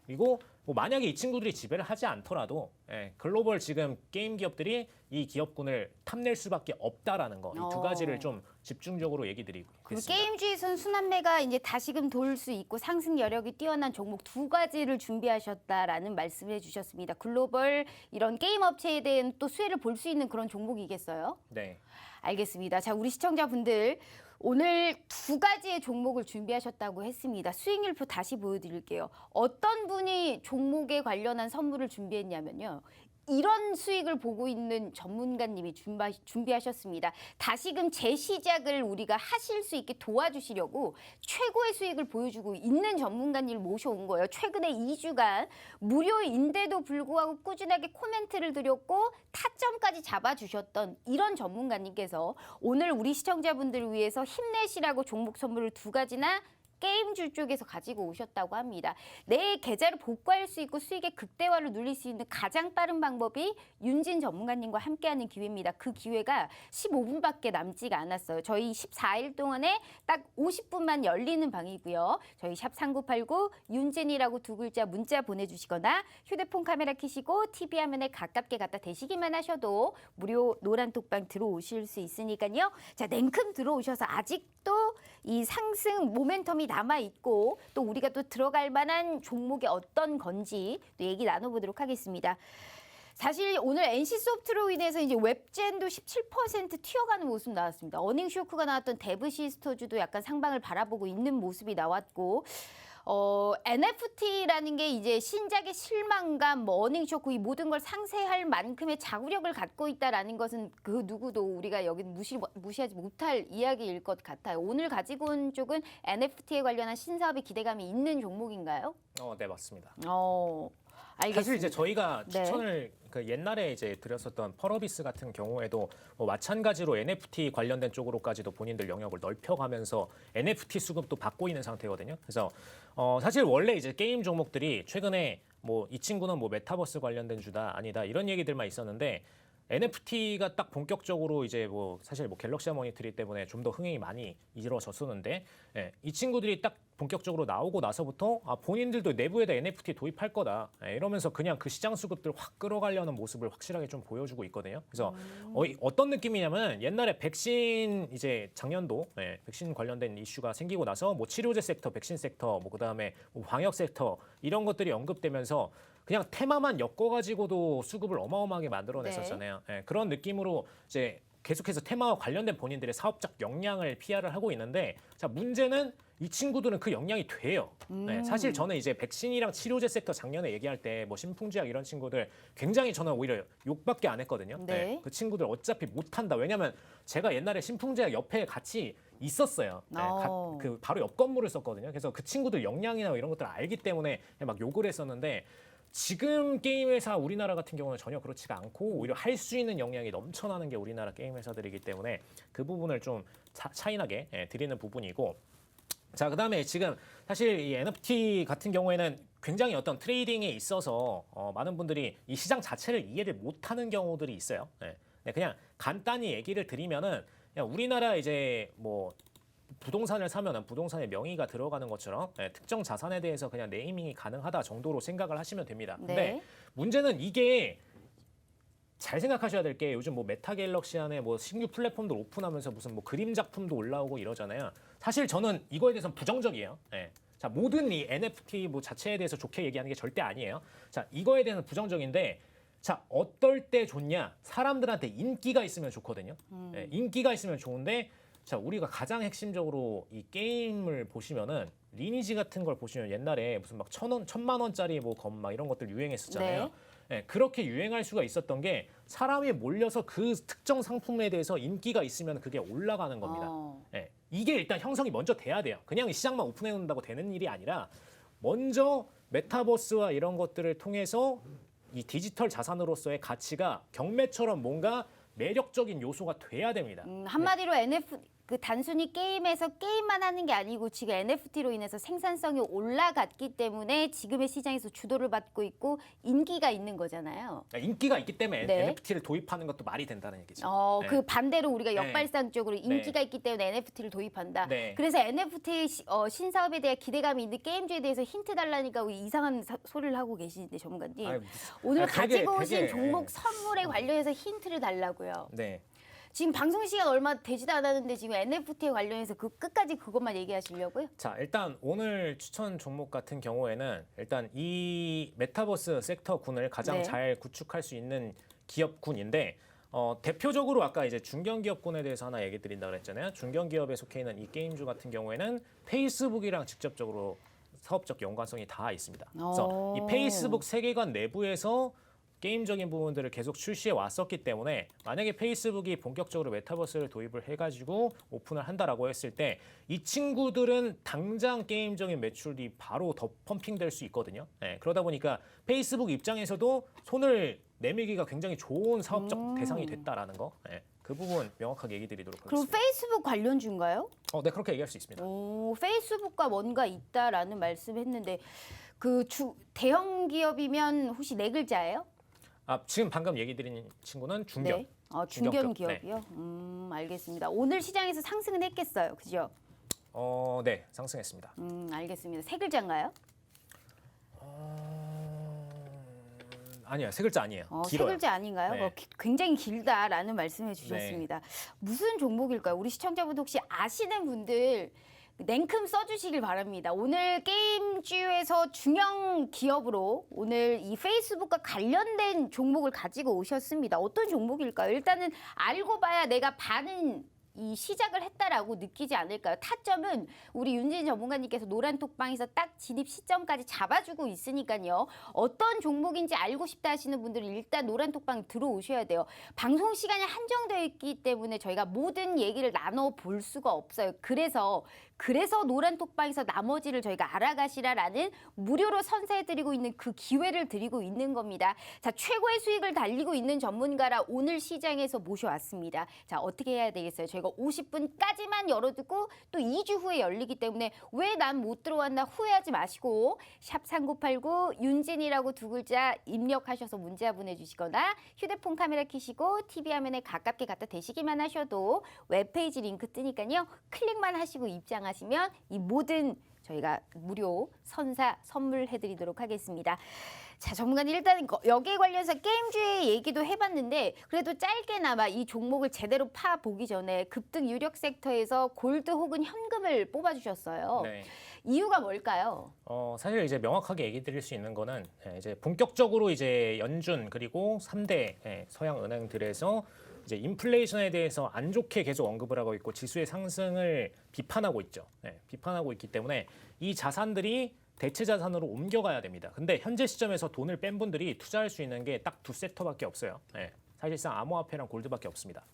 그리고 뭐 만약에 이 친구들이 지배를 하지 않더라도 글로벌 지금 게임 기업들이 이 기업군을 탐낼 수밖에 없다라는 거. 이 두 가지를 좀 집중적으로 얘기 드리고 그리고 있습니다. 게임주에서는 순환매가 이제 다시금 돌 수 있고 상승 여력이 뛰어난 종목 2가지를 준비하셨다라는 말씀해 주셨습니다. 글로벌 이런 게임 업체에 대한 또 수혜를 볼 수 있는 그런 종목이겠어요? 네. 알겠습니다. 자, 우리 시청자분들 오늘 2가지의 종목을 준비하셨다고 했습니다. 수익률표 다시 보여드릴게요. 어떤 분이 종목에 관련한 선물을 준비했냐면요. 이런 수익을 보고 있는 전문가님이 준비하셨습니다. 다시금 재시작을 우리가 하실 수 있게 도와주시려고 최고의 수익을 보여주고 있는 전문가님을 모셔온 거예요. 최근에 2주간 무료인데도 불구하고 꾸준하게 코멘트를 드렸고 타점까지 잡아주셨던 이런 전문가님께서 오늘 우리 시청자분들을 위해서 힘내시라고 종목 선물을 2가지나 게임주 쪽에서 가지고 오셨다고 합니다. 내 계좌를 복구할 수 있고 수익의 극대화를 누릴 수 있는 가장 빠른 방법이 윤진 전문가님과 함께하는 기회입니다. 그 기회가 15분밖에 남지가 않았어요. 저희 14일 동안에 딱 50분만 열리는 방이고요. 저희 샵 3989 윤진이라고 2글자 문자 보내주시거나 휴대폰 카메라 켜시고 TV 화면에 가깝게 갖다 대시기만 하셔도 무료 노란 톡방 들어오실 수 있으니까요. 자, 냉큼 들어오셔서 아직도 이 상승 모멘텀이 남아있고 또 우리가 또 들어갈 만한 종목이 어떤 건지 또 얘기 나눠보도록 하겠습니다. 사실 오늘 NC소프트로 인해서 이제 웹젠도 17% 튀어가는 모습 나왔습니다. 어닝 쇼크가 나왔던 데브시스터주도 약간 상방을 바라보고 있는 모습이 나왔고 NFT라는 게 이제 신작의 실망감, 뭐 어닝쇼크 이 모든 걸 상쇄할 만큼의 자구력을 갖고 있다라는 것은 그 누구도 우리가 여기 무시하지 못할 이야기일 것 같아요. 오늘 가지고 온 쪽은 NFT에 관련한 신사업에 기대감이 있는 종목인가요? 네, 맞습니다. 알겠습니다. 사실 이제 저희가 네. 추천을 그 옛날에 이제 드렸었던 펄어비스 같은 경우에도 뭐 마찬가지로 NFT 관련된 쪽으로까지도 본인들 영역을 넓혀가면서 NFT 수급도 받고 있는 상태거든요. 그래서 사실 원래 이제 게임 종목들이 최근에 뭐 이 친구는 뭐 메타버스 관련된 주다 아니다 이런 얘기들만 있었는데 NFT가 딱 본격적으로 이제 뭐 사실 뭐 갤럭시 모니터리 때문에 좀 더 흥행이 많이 이루어졌었는데 이 친구들이 딱 본격적으로 나오고 나서부터 본인들도 내부에다 NFT 도입할 거다 이러면서 그냥 그 시장 수급들 확 끌어가려는 모습을 확실하게 좀 보여주고 있거든요. 그래서 어떤 느낌이냐면 옛날에 백신 이제 작년도 백신 관련된 이슈가 생기고 나서 뭐 치료제 섹터, 백신 섹터, 뭐 그다음에 뭐 방역 섹터 이런 것들이 언급되면서 그냥 테마만 엮어가지고도 수급을 어마어마하게 만들어냈었잖아요. 그런 느낌으로 이제 계속해서 테마와 관련된 본인들의 사업적 역량을 PR을 하고 있는데 자 문제는 이 친구들은 그 역량이 돼요. 사실 저는 이제 백신이랑 치료제 섹터 작년에 얘기할 때 뭐 신풍제약 이런 친구들 굉장히 저는 오히려 욕밖에 안 했거든요. 네. 그 친구들 어차피 못한다. 왜냐면 제가 옛날에 신풍제약 옆에 같이 있었어요. 그 바로 옆 건물을 썼거든요. 그래서 그 친구들 역량이나 이런 것들을 알기 때문에 막 욕을 했었는데 지금 게임 회사 우리나라 같은 경우는 전혀 그렇지가 않고 오히려 할 수 있는 역량이 넘쳐나는 게 우리나라 게임 회사들이기 때문에 그 부분을 좀 차이나게 드리는 부분이고 자 그다음에 지금 사실 이 NFT 같은 경우에는 굉장히 어떤 트레이딩에 있어서 많은 분들이 이 시장 자체를 이해를 못하는 경우들이 있어요. 그냥 간단히 얘기를 드리면은 그냥 우리나라 이제 뭐 부동산을 사면은 부동산의 명의가 들어가는 것처럼 특정 자산에 대해서 그냥 네이밍이 가능하다 정도로 생각을 하시면 됩니다. 근데 네. 문제는 이게 잘 생각하셔야 될 게 요즘 뭐 메타 갤럭시 안에 뭐 신규 플랫폼들 오픈하면서 무슨 뭐 그림 작품도 올라오고 이러잖아요. 사실 저는 이거에 대해서는 부정적이에요. 자, 모든 이 NFT 뭐 자체에 대해서 좋게 얘기하는 게 절대 아니에요. 자, 이거에 대해서는 부정적인데 자, 어떨 때 좋냐? 사람들한테 인기가 있으면 좋거든요. 인기가 있으면 좋은데 자, 우리가 가장 핵심적으로 이 게임을 보시면은 리니지 같은 걸 보시면 옛날에 무슨 막 1,000만 원짜리 뭐 검 막 이런 것들 유행했었잖아요. 그렇게 유행할 수가 있었던 게 사람이 몰려서 그 특정 상품에 대해서 인기가 있으면 그게 올라가는 겁니다. 이게 일단 형성이 먼저 돼야 돼요. 그냥 시장만 오픈해 놓는다고 되는 일이 아니라 먼저 메타버스와 이런 것들을 통해서 이 디지털 자산으로서의 가치가 경매처럼 뭔가 매력적인 요소가 돼야 됩니다. 한마디로 그 단순히 게임에서 게임만 하는 게 아니고 지금 NFT로 인해서 생산성이 올라갔기 때문에 지금의 시장에서 주도를 받고 있고 인기가 있는 거잖아요. 인기가 있기 때문에 네. NFT를 도입하는 것도 말이 된다는 얘기죠. 그 반대로 우리가 역발상적으로 인기가 있기 때문에 NFT를 도입한다. 그래서 NFT 신사업에 대한 기대감이 있는 게임주에 대해서 힌트 달라니까 왜 이상한 소리를 하고 계시는데 전문가님. 오늘 가지고 오신 종목 선물에 관련해서 힌트를 달라고요. 네. 지금 방송 시간 얼마 되지도 않았는데 지금 NFT에 관련해서 그 끝까지 그것만 얘기하시려고요? 자, 일단 오늘 추천 종목 같은 경우에는 일단 이 메타버스 섹터군을 가장 잘 구축할 수 있는 기업군인데 대표적으로 아까 이제 중견기업군에 대해서 하나 얘기 드린다 그랬잖아요. 중견기업에 속해 있는 이 게임주 같은 경우에는 페이스북이랑 직접적으로 사업적 연관성이 다 있습니다. 그래서 이 페이스북 세계관 내부에서 게임적인 부분들을 계속 출시해 왔었기 때문에 만약에 페이스북이 본격적으로 메타버스를 도입을 해가지고 오픈을 한다라고 했을 때 이 친구들은 당장 게임적인 매출이 바로 더 펌핑될 수 있거든요. 그러다 보니까 페이스북 입장에서도 손을 내밀기가 굉장히 좋은 사업적 대상이 됐다라는 거. 그 부분 명확하게 얘기 드리도록 그럼 하겠습니다. 페이스북 관련주인가요? 네, 그렇게 얘기할 수 있습니다. 페이스북과 뭔가 있다라는 말씀했는데 그 대형 기업이면 혹시 네 글자예요? 지금 방금 얘기 드린 친구는 중견. 네. 중견 기업이요? 알겠습니다. 오늘 시장에서 상승은 했겠어요. 그죠? 네, 상승했습니다. 알겠습니다. 세 글자인가요? 아니요, 세 글자 아니에요. 세 길어요. 글자 아닌가요? 굉장히 길다라는 말씀해 주셨습니다. 무슨 종목일까요? 우리 시청자분들 혹시 아시는 분들 냉큼 써주시길 바랍니다. 오늘 게임주에서 중형 기업으로 오늘 이 페이스북과 관련된 종목을 가지고 오셨습니다. 어떤 종목일까요? 일단은 알고 봐야 내가 반은 이 시작을 했다라고 느끼지 않을까요? 타점은 우리 윤진 전문가님께서 노란톡방에서 딱 진입 시점까지 잡아주고 있으니까요. 어떤 종목인지 알고 싶다 하시는 분들은 일단 노란톡방 들어오셔야 돼요. 방송 시간이 한정되어 있기 때문에 저희가 모든 얘기를 나눠볼 수가 없어요. 그래서 노란톡방에서 나머지를 저희가 알아가시라라는 무료로 선사해드리고 있는 그 기회를 드리고 있는 겁니다. 자, 최고의 수익을 달리고 있는 전문가라 오늘 시장에서 모셔왔습니다. 자, 어떻게 해야 되겠어요? 저희가 50분까지만 열어두고 또 2주 후에 열리기 때문에 왜 난 못 들어왔나 후회하지 마시고 샵 3989 윤진이라고 두 글자 입력하셔서 문자 보내주시거나 휴대폰 카메라 켜시고 TV 화면에 가깝게 갖다 대시기만 하셔도 웹페이지 링크 뜨니까요. 클릭만 하시고 입장하시면 이 모든 저희가 무료 선사 선물해드리도록 하겠습니다. 자, 전문가님 일단 여기에 관련해서 게임주의 얘기도 해봤는데 그래도 짧게나마 이 종목을 제대로 파보기 전에 급등 유력 섹터에서 골드 혹은 현금을 뽑아주셨어요. 네. 이유가 뭘까요? 사실 이제 명확하게 얘기 드릴 수 있는 거는 이제 본격적으로 이제 연준 그리고 3대 서양 은행들에서 이제 인플레이션에 대해서 안 좋게 계속 언급을 하고 있고 지수의 상승을 비판하고 있죠. 비판하고 있기 때문에 이 자산들이 대체 자산으로 옮겨가야 됩니다. 근데 현재 시점에서 돈을 뺀 분들이 투자할 수 있는 게 딱 두 섹터밖에 없어요. 사실상 암호화폐랑 골드밖에 없습니다.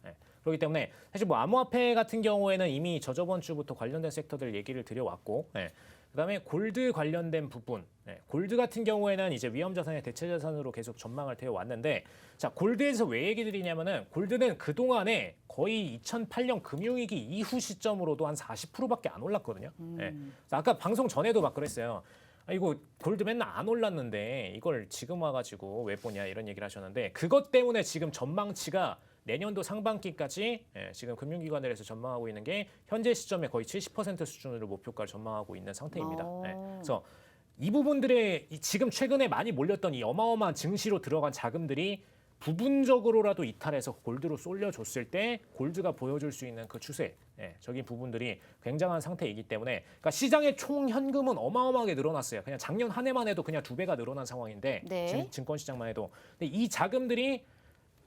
그렇기 때문에 사실 뭐 암호화폐 같은 경우에는 이미 저저번 주부터 관련된 섹터들 얘기를 드려왔고, 그다음에 골드 관련된 부분, 골드 같은 경우에는 이제 위험자산의 대체 자산으로 계속 전망을 되어 왔는데, 자 골드에서 왜 얘기 드리냐면은 골드는 그 동안에 거의 2008년 금융위기 이후 시점으로도 한 40%밖에 안 올랐거든요. 아까 방송 전에도 막 그랬어요. 이거 골드 맨날 안 올랐는데 이걸 지금 와가지고 왜 보냐 이런 얘기를 하셨는데 그것 때문에 지금 전망치가 내년도 상반기까지 지금 금융기관들에서 전망하고 있는 게 현재 시점에 거의 70% 수준으로 목표가를 전망하고 있는 상태입니다. 그래서 이 부분들의 지금 최근에 많이 몰렸던 이 어마어마한 증시로 들어간 자금들이 부분적으로라도 이탈해서 골드로 쏠려줬을 때 골드가 보여줄 수 있는 그 추세적인 부분들이 굉장한 상태이기 때문에 그러니까 시장의 총 현금은 어마어마하게 늘어났어요. 그냥 작년 한 해만 해도 그냥 2배가 늘어난 상황인데 네. 증권시장만 해도. 근데 이 자금들이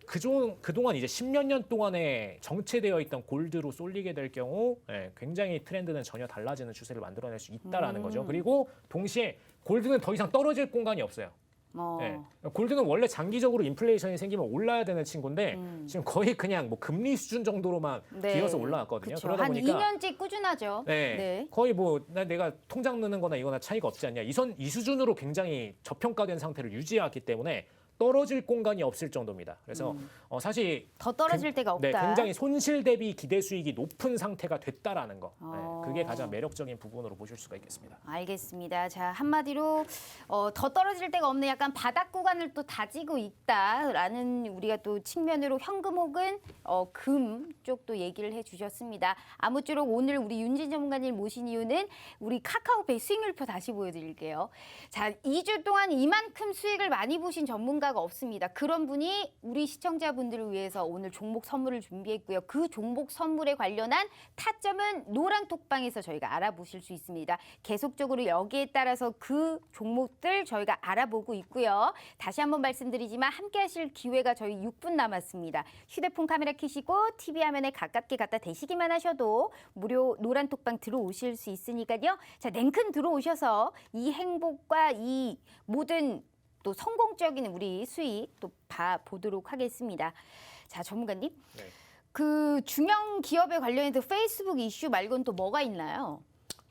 그동안 이제 10몇 년 동안에 정체되어 있던 골드로 쏠리게 될 경우 굉장히 트렌드는 전혀 달라지는 추세를 만들어낼 수 있다라는 거죠. 그리고 동시에 골드는 더 이상 떨어질 공간이 없어요. 골드는 원래 장기적으로 인플레이션이 생기면 올라야 되는 친구인데 지금 거의 그냥 뭐 금리 수준 정도로만 기어서 올라왔거든요. 그쵸. 그러다 한 보니까 2년째 꾸준하죠. 거의 뭐 내가 통장 넣는 거나 이거나 차이가 없지 않냐. 이 수준으로 굉장히 저평가된 상태를 유지해왔기 때문에 떨어질 공간이 없을 정도입니다. 그래서 사실 더 떨어질 데가 없다. 굉장히 손실 대비 기대 수익이 높은 상태가 됐다라는 거. 그게 가장 매력적인 부분으로 보실 수가 있겠습니다. 알겠습니다. 자, 한마디로 더 떨어질 데가 없는 약간 바닥 구간을 또 다지고 있다라는 우리가 또 측면으로 현금 혹은 금 쪽도 얘기를 해주셨습니다. 아무쪼록 오늘 우리 윤진 전문가님 모신 이유는 우리 카카오페이 수익률표 다시 보여드릴게요. 자, 2주 동안 이만큼 수익을 많이 보신 전문가가 없습니다. 그런 분이 우리 시청자분들을 위해서 오늘 종목 선물을 준비했고요. 그 종목 선물에 관련한 타점은 노란톡방에서 저희가 알아보실 수 있습니다. 계속적으로 여기에 따라서 그 종목들 저희가 알아보고 있고요. 다시 한번 말씀드리지만 함께 하실 기회가 저희 6분 남았습니다. 휴대폰 카메라 켜시고 TV 화면에 가깝게 갖다 대시기만 하셔도 무료 노란톡방 들어오실 수 있으니까요. 자, 냉큼 들어오셔서 이 행복과 이 모든 또 성공적인 우리 수익 또 봐보도록 하겠습니다. 자, 전문가님. 그 중형 기업에 관련해서 페이스북 이슈 말고는 또 뭐가 있나요?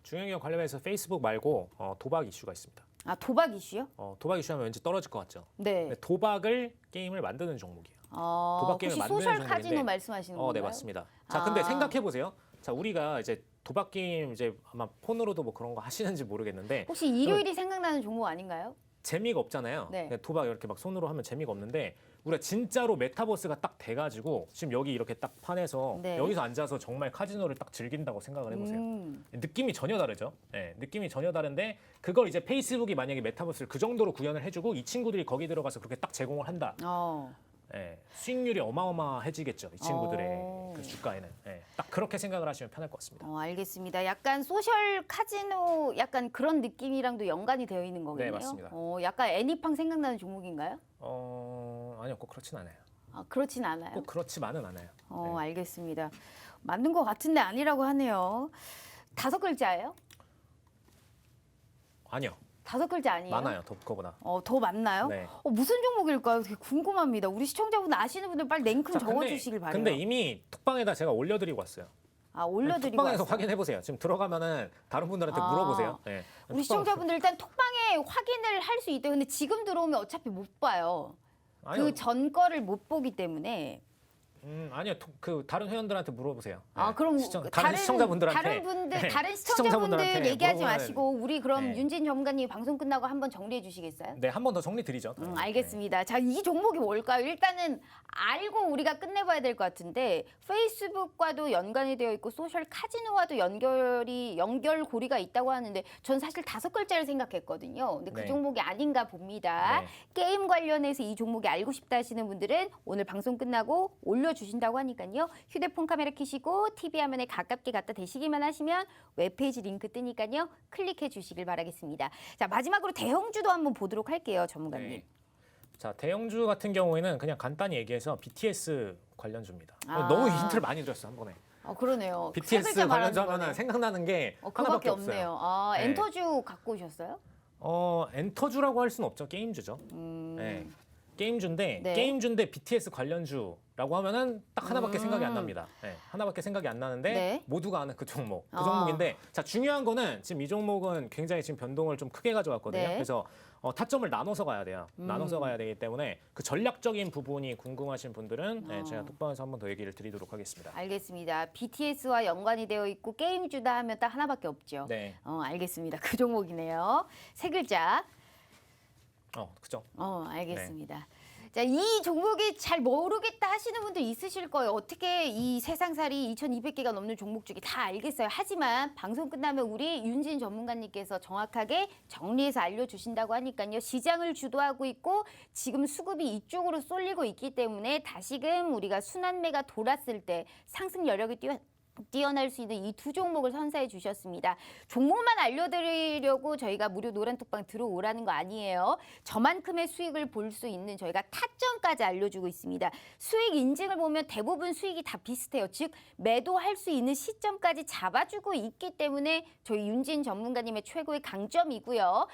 중형기업 관련해서 페이스북 말고 도박 이슈가 있습니다. 아, 도박 이슈요? 도박 이슈하면 왠지 떨어질 것 같죠? 네. 도박을 게임을 만드는 종목이에요. 도박 게임을 혹시 만드는 소셜 종목인데 카지노 말씀하시는 건가요? 네, 맞습니다. 자, 근데 생각해 보세요. 자, 우리가 이제 도박 게임 이제 아마 폰으로도 뭐 그런 거 하시는지 모르겠는데 혹시 일요일이 생각나는 종목 아닌가요? 재미가 없잖아요. 네. 도박 이렇게 막 손으로 하면 재미가 없는데 우리가 진짜로 메타버스가 딱 돼가지고 지금 여기 이렇게 딱 판에서 네. 여기서 앉아서 정말 카지노를 딱 즐긴다고 생각을 해보세요. 느낌이 전혀 다르죠. 느낌이 전혀 다른데 그걸 이제 페이스북이 만약에 메타버스를 그 정도로 구현을 해주고 이 친구들이 거기 들어가서 그렇게 딱 제공을 한다. 수익률이 어마어마해지겠죠. 이 친구들의 그 주가에는. 딱 그렇게 생각을 하시면 편할 것 같습니다. 알겠습니다. 약간 소셜 카지노 약간 그런 느낌이랑도 연관이 되어 있는 거겠네요. 네, 맞습니다. 약간 애니팡 생각나는 종목인가요? 아니요, 꼭 그렇진 않아요. 아, 그렇진 않아요. 꼭 그렇지만은 않아요. 네. 알겠습니다. 맞는 것 같은데 아니라고 하네요. 5글자예요? 아니요. 5글자 아니에요? 많아요. 그거보다. 더 많나요? 네. 무슨 종목일까요? 되게 궁금합니다. 우리 시청자분들 아시는 분들 빨리 냉큼 자, 적어주시길 바래요. 근데 이미 톡방에다 제가 올려드리고 왔어요. 올려드리고 톡방에서 왔어요. 확인해 보세요. 지금 들어가면은 다른 분들한테 물어보세요. 네. 우리 시청자분들 일단 톡방에 확인을 할 수 있대요. 근데 지금 들어오면 어차피 못 봐요. 아니요. 그 전 거를 못 보기 때문에. 아니요. 그 다른 회원들한테 물어보세요. 그럼 다른 시청자분들한테 다른 시청자분들 시청자분들한테 얘기하지 물어보면- 마시고 우리 그럼 네. 윤진 전문가님 방송 끝나고 한번 정리해 주시겠어요? 네, 한 번 더 정리 드리죠. 알겠습니다. 자, 이 종목이 뭘까요? 일단은 알고 우리가 끝내봐야 될 것 같은데 페이스북과도 연관이 되어 있고 소셜 카지노와도 연결고리가 있다고 하는데 전 사실 5글자를 생각했거든요. 근데 그 네. 종목이 아닌가 봅니다. 네. 게임 관련해서 이 종목이 알고 싶다 하시는 분들은 오늘 방송 끝나고 올려주신다고 하니까요. 휴대폰 카메라 켜시고 TV 화면에 가깝게 갖다 대시기만 하시면 웹페이지 링크 뜨니까요. 클릭해 주시길 바라겠습니다. 자, 마지막으로 대형주도 한번 보도록 할게요, 전문가님. 네. 자, 대형주 같은 경우에는 그냥 간단히 얘기해서 BTS 관련주입니다. 아. 너무 힌트를 많이 드렸어, 한 번에. 그러네요. 세 BTS 글자 말하는 관련주 하면 거네요. 생각나는 게 그거밖에 하나밖에 없어요. 없네요. 네. 엔터주 갖고 오셨어요? 엔터주라고 할 수는 없죠. 게임주죠. 네. 게임주인데 네. 게임주인데 BTS 관련주라고 하면은 딱 하나밖에 생각이 안 납니다. 네, 하나밖에 생각이 안 나는데 네. 모두가 아는 그 종목. 그 아. 종목인데 자, 중요한 거는 지금 이 종목은 굉장히 지금 변동을 좀 크게 가져왔거든요. 네. 그래서 타점을 나눠서 가야 돼요. 나눠서 가야 되기 때문에 그 전략적인 부분이 궁금하신 분들은 네, 제가 톡방에서 한 번 더 얘기를 드리도록 하겠습니다. 알겠습니다. BTS와 연관이 되어 있고 게임주다 하면 딱 하나밖에 없죠. 네. 알겠습니다. 그 종목이네요. 3글자. 그죠? 알겠습니다. 자, 이 종목이 잘 모르겠다 하시는 분들 있으실 거예요. 어떻게 이 세상살이 2,200개가 넘는 종목 중에 다 알겠어요. 하지만 방송 끝나면 우리 윤진 전문가님께서 정확하게 정리해서 알려주신다고 하니까요. 시장을 주도하고 있고 지금 수급이 이쪽으로 쏠리고 있기 때문에 다시금 우리가 순환매가 돌았을 때 상승 여력이 뛰어날 수 있는 이 2 종목을 선사해 주셨습니다. 종목만 알려드리려고 저희가 무료 노란톡방 들어오라는 거 아니에요. 저만큼의 수익을 볼 수 있는 저희가 타점까지 알려주고 있습니다. 수익 인증을 보면 대부분 수익이 다 비슷해요. 즉 매도할 수 있는 시점까지 잡아주고 있기 때문에 저희 윤진 전문가님의 최고의 강점이고요.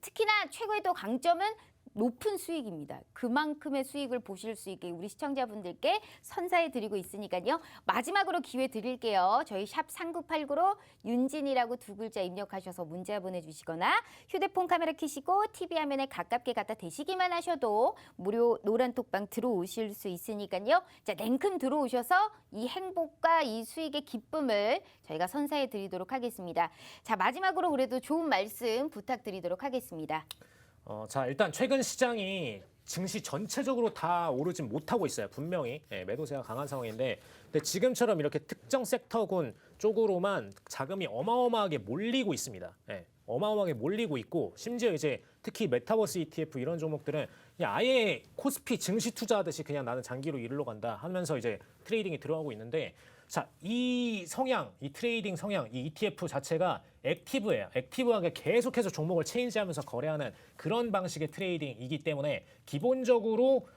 특히나 최고의 또 강점은 높은 수익입니다. 그만큼의 수익을 보실 수 있게 우리 시청자분들께 선사해 드리고 있으니까요. 마지막으로 기회 드릴게요. 저희 샵 3989로 윤진이라고 2글자 입력하셔서 문자 보내주시거나 휴대폰 카메라 켜시고 TV 화면에 가깝게 갖다 대시기만 하셔도 무료 노란톡방 들어오실 수 있으니까요. 자, 냉큼 들어오셔서 이 행복과 이 수익의 기쁨을 저희가 선사해 드리도록 하겠습니다. 자, 마지막으로 그래도 좋은 말씀 부탁드리도록 하겠습니다. 자, 일단 최근 시장이 증시 전체적으로 다 오르진 못하고 있어요. 분명히 매도세가 강한 상황인데 근데 지금처럼 이렇게 특정 섹터군 쪽으로만 자금이 어마어마하게 몰리고 있습니다. 어마어마하게 몰리고 있고 심지어 이제 특히 메타버스 ETF 이런 종목들은 그냥 아예 코스피 증시 투자하듯이 그냥 나는 장기로 이르러 간다 하면서 이제 트레이딩이 들어가고 있는데 자, 이 성향, 이 트레이딩 성향, 이 ETF 자체가 액티브예요. 액티브하게 계속해서 종목을 체인지하면서 거래하는 그런 방식의 트레이딩이기 때문에 기본적으로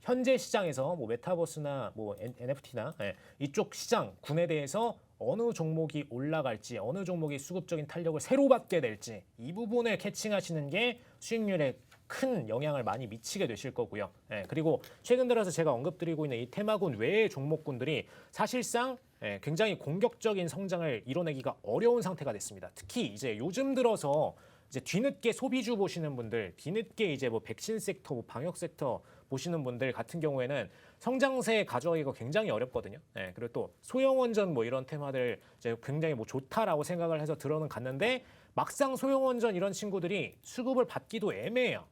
현재 시장에서 뭐 메타버스나 뭐 NFT나 이쪽 시장 군에 대해서 어느 종목이 올라갈지 어느 종목이 수급적인 탄력을 새로 받게 될지 이 부분을 캐칭하시는 게 수익률에 큰 영향을 많이 미치게 되실 거고요. 그리고 최근 들어서 제가 언급드리고 있는 이 테마군 외의 종목군들이 사실상 굉장히 공격적인 성장을 이뤄내기가 어려운 상태가 됐습니다. 특히 이제 요즘 들어서 이제 뒤늦게 소비주 보시는 분들, 뒤늦게 이제 뭐 백신 섹터, 뭐 방역 섹터 보시는 분들 같은 경우에는 성장세 가져가기가 굉장히 어렵거든요. 그리고 또 소형원전 뭐 이런 테마들 이제 굉장히 뭐 좋다라고 생각을 해서 들어는 갔는데 막상 소형원전 이런 친구들이 수급을 받기도 애매해요.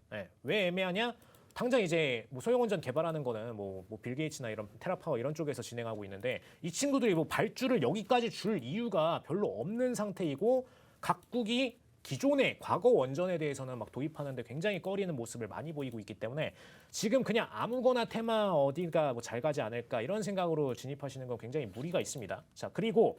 왜 애매하냐? 당장 이제 뭐 소형원전 개발하는 거는 뭐 빌 게이츠나 이런 테라파워 이런 쪽에서 진행하고 있는데 이 친구들이 뭐 발주를 여기까지 줄 이유가 별로 없는 상태이고 각국이 기존의 과거 원전에 대해서는 막 도입하는데 굉장히 꺼리는 모습을 많이 보이고 있기 때문에 지금 그냥 아무거나 테마 어디가 뭐 잘 가지 않을까 이런 생각으로 진입하시는 건 굉장히 무리가 있습니다. 자, 그리고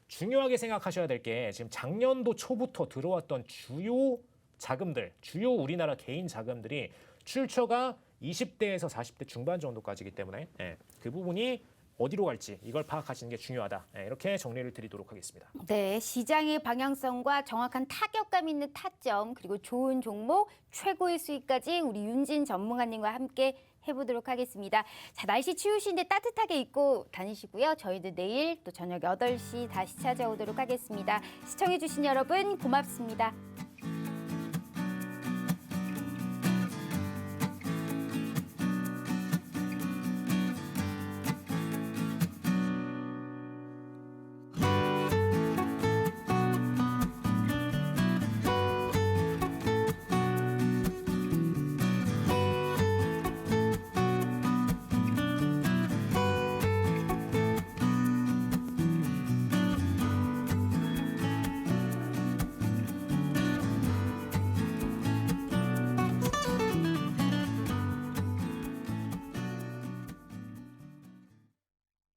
중요하게 생각하셔야 될 게 지금 작년도 초부터 들어왔던 주요 자금들, 주요 우리나라 개인 자금들이 출처가 20대에서 40대 중반 정도까지이기 때문에 그 부분이 어디로 갈지 이걸 파악하시는 게 중요하다. 이렇게 정리를 드리도록 하겠습니다. 네, 시장의 방향성과 정확한 타격감 있는 타점 그리고 좋은 종목 최고의 수익까지 우리 윤진 전문가님과 함께 해보도록 하겠습니다. 자, 날씨 추우신데 따뜻하게 입고 다니시고요. 저희도 내일 또 저녁 8시 다시 찾아오도록 하겠습니다. 시청해주신 여러분 고맙습니다.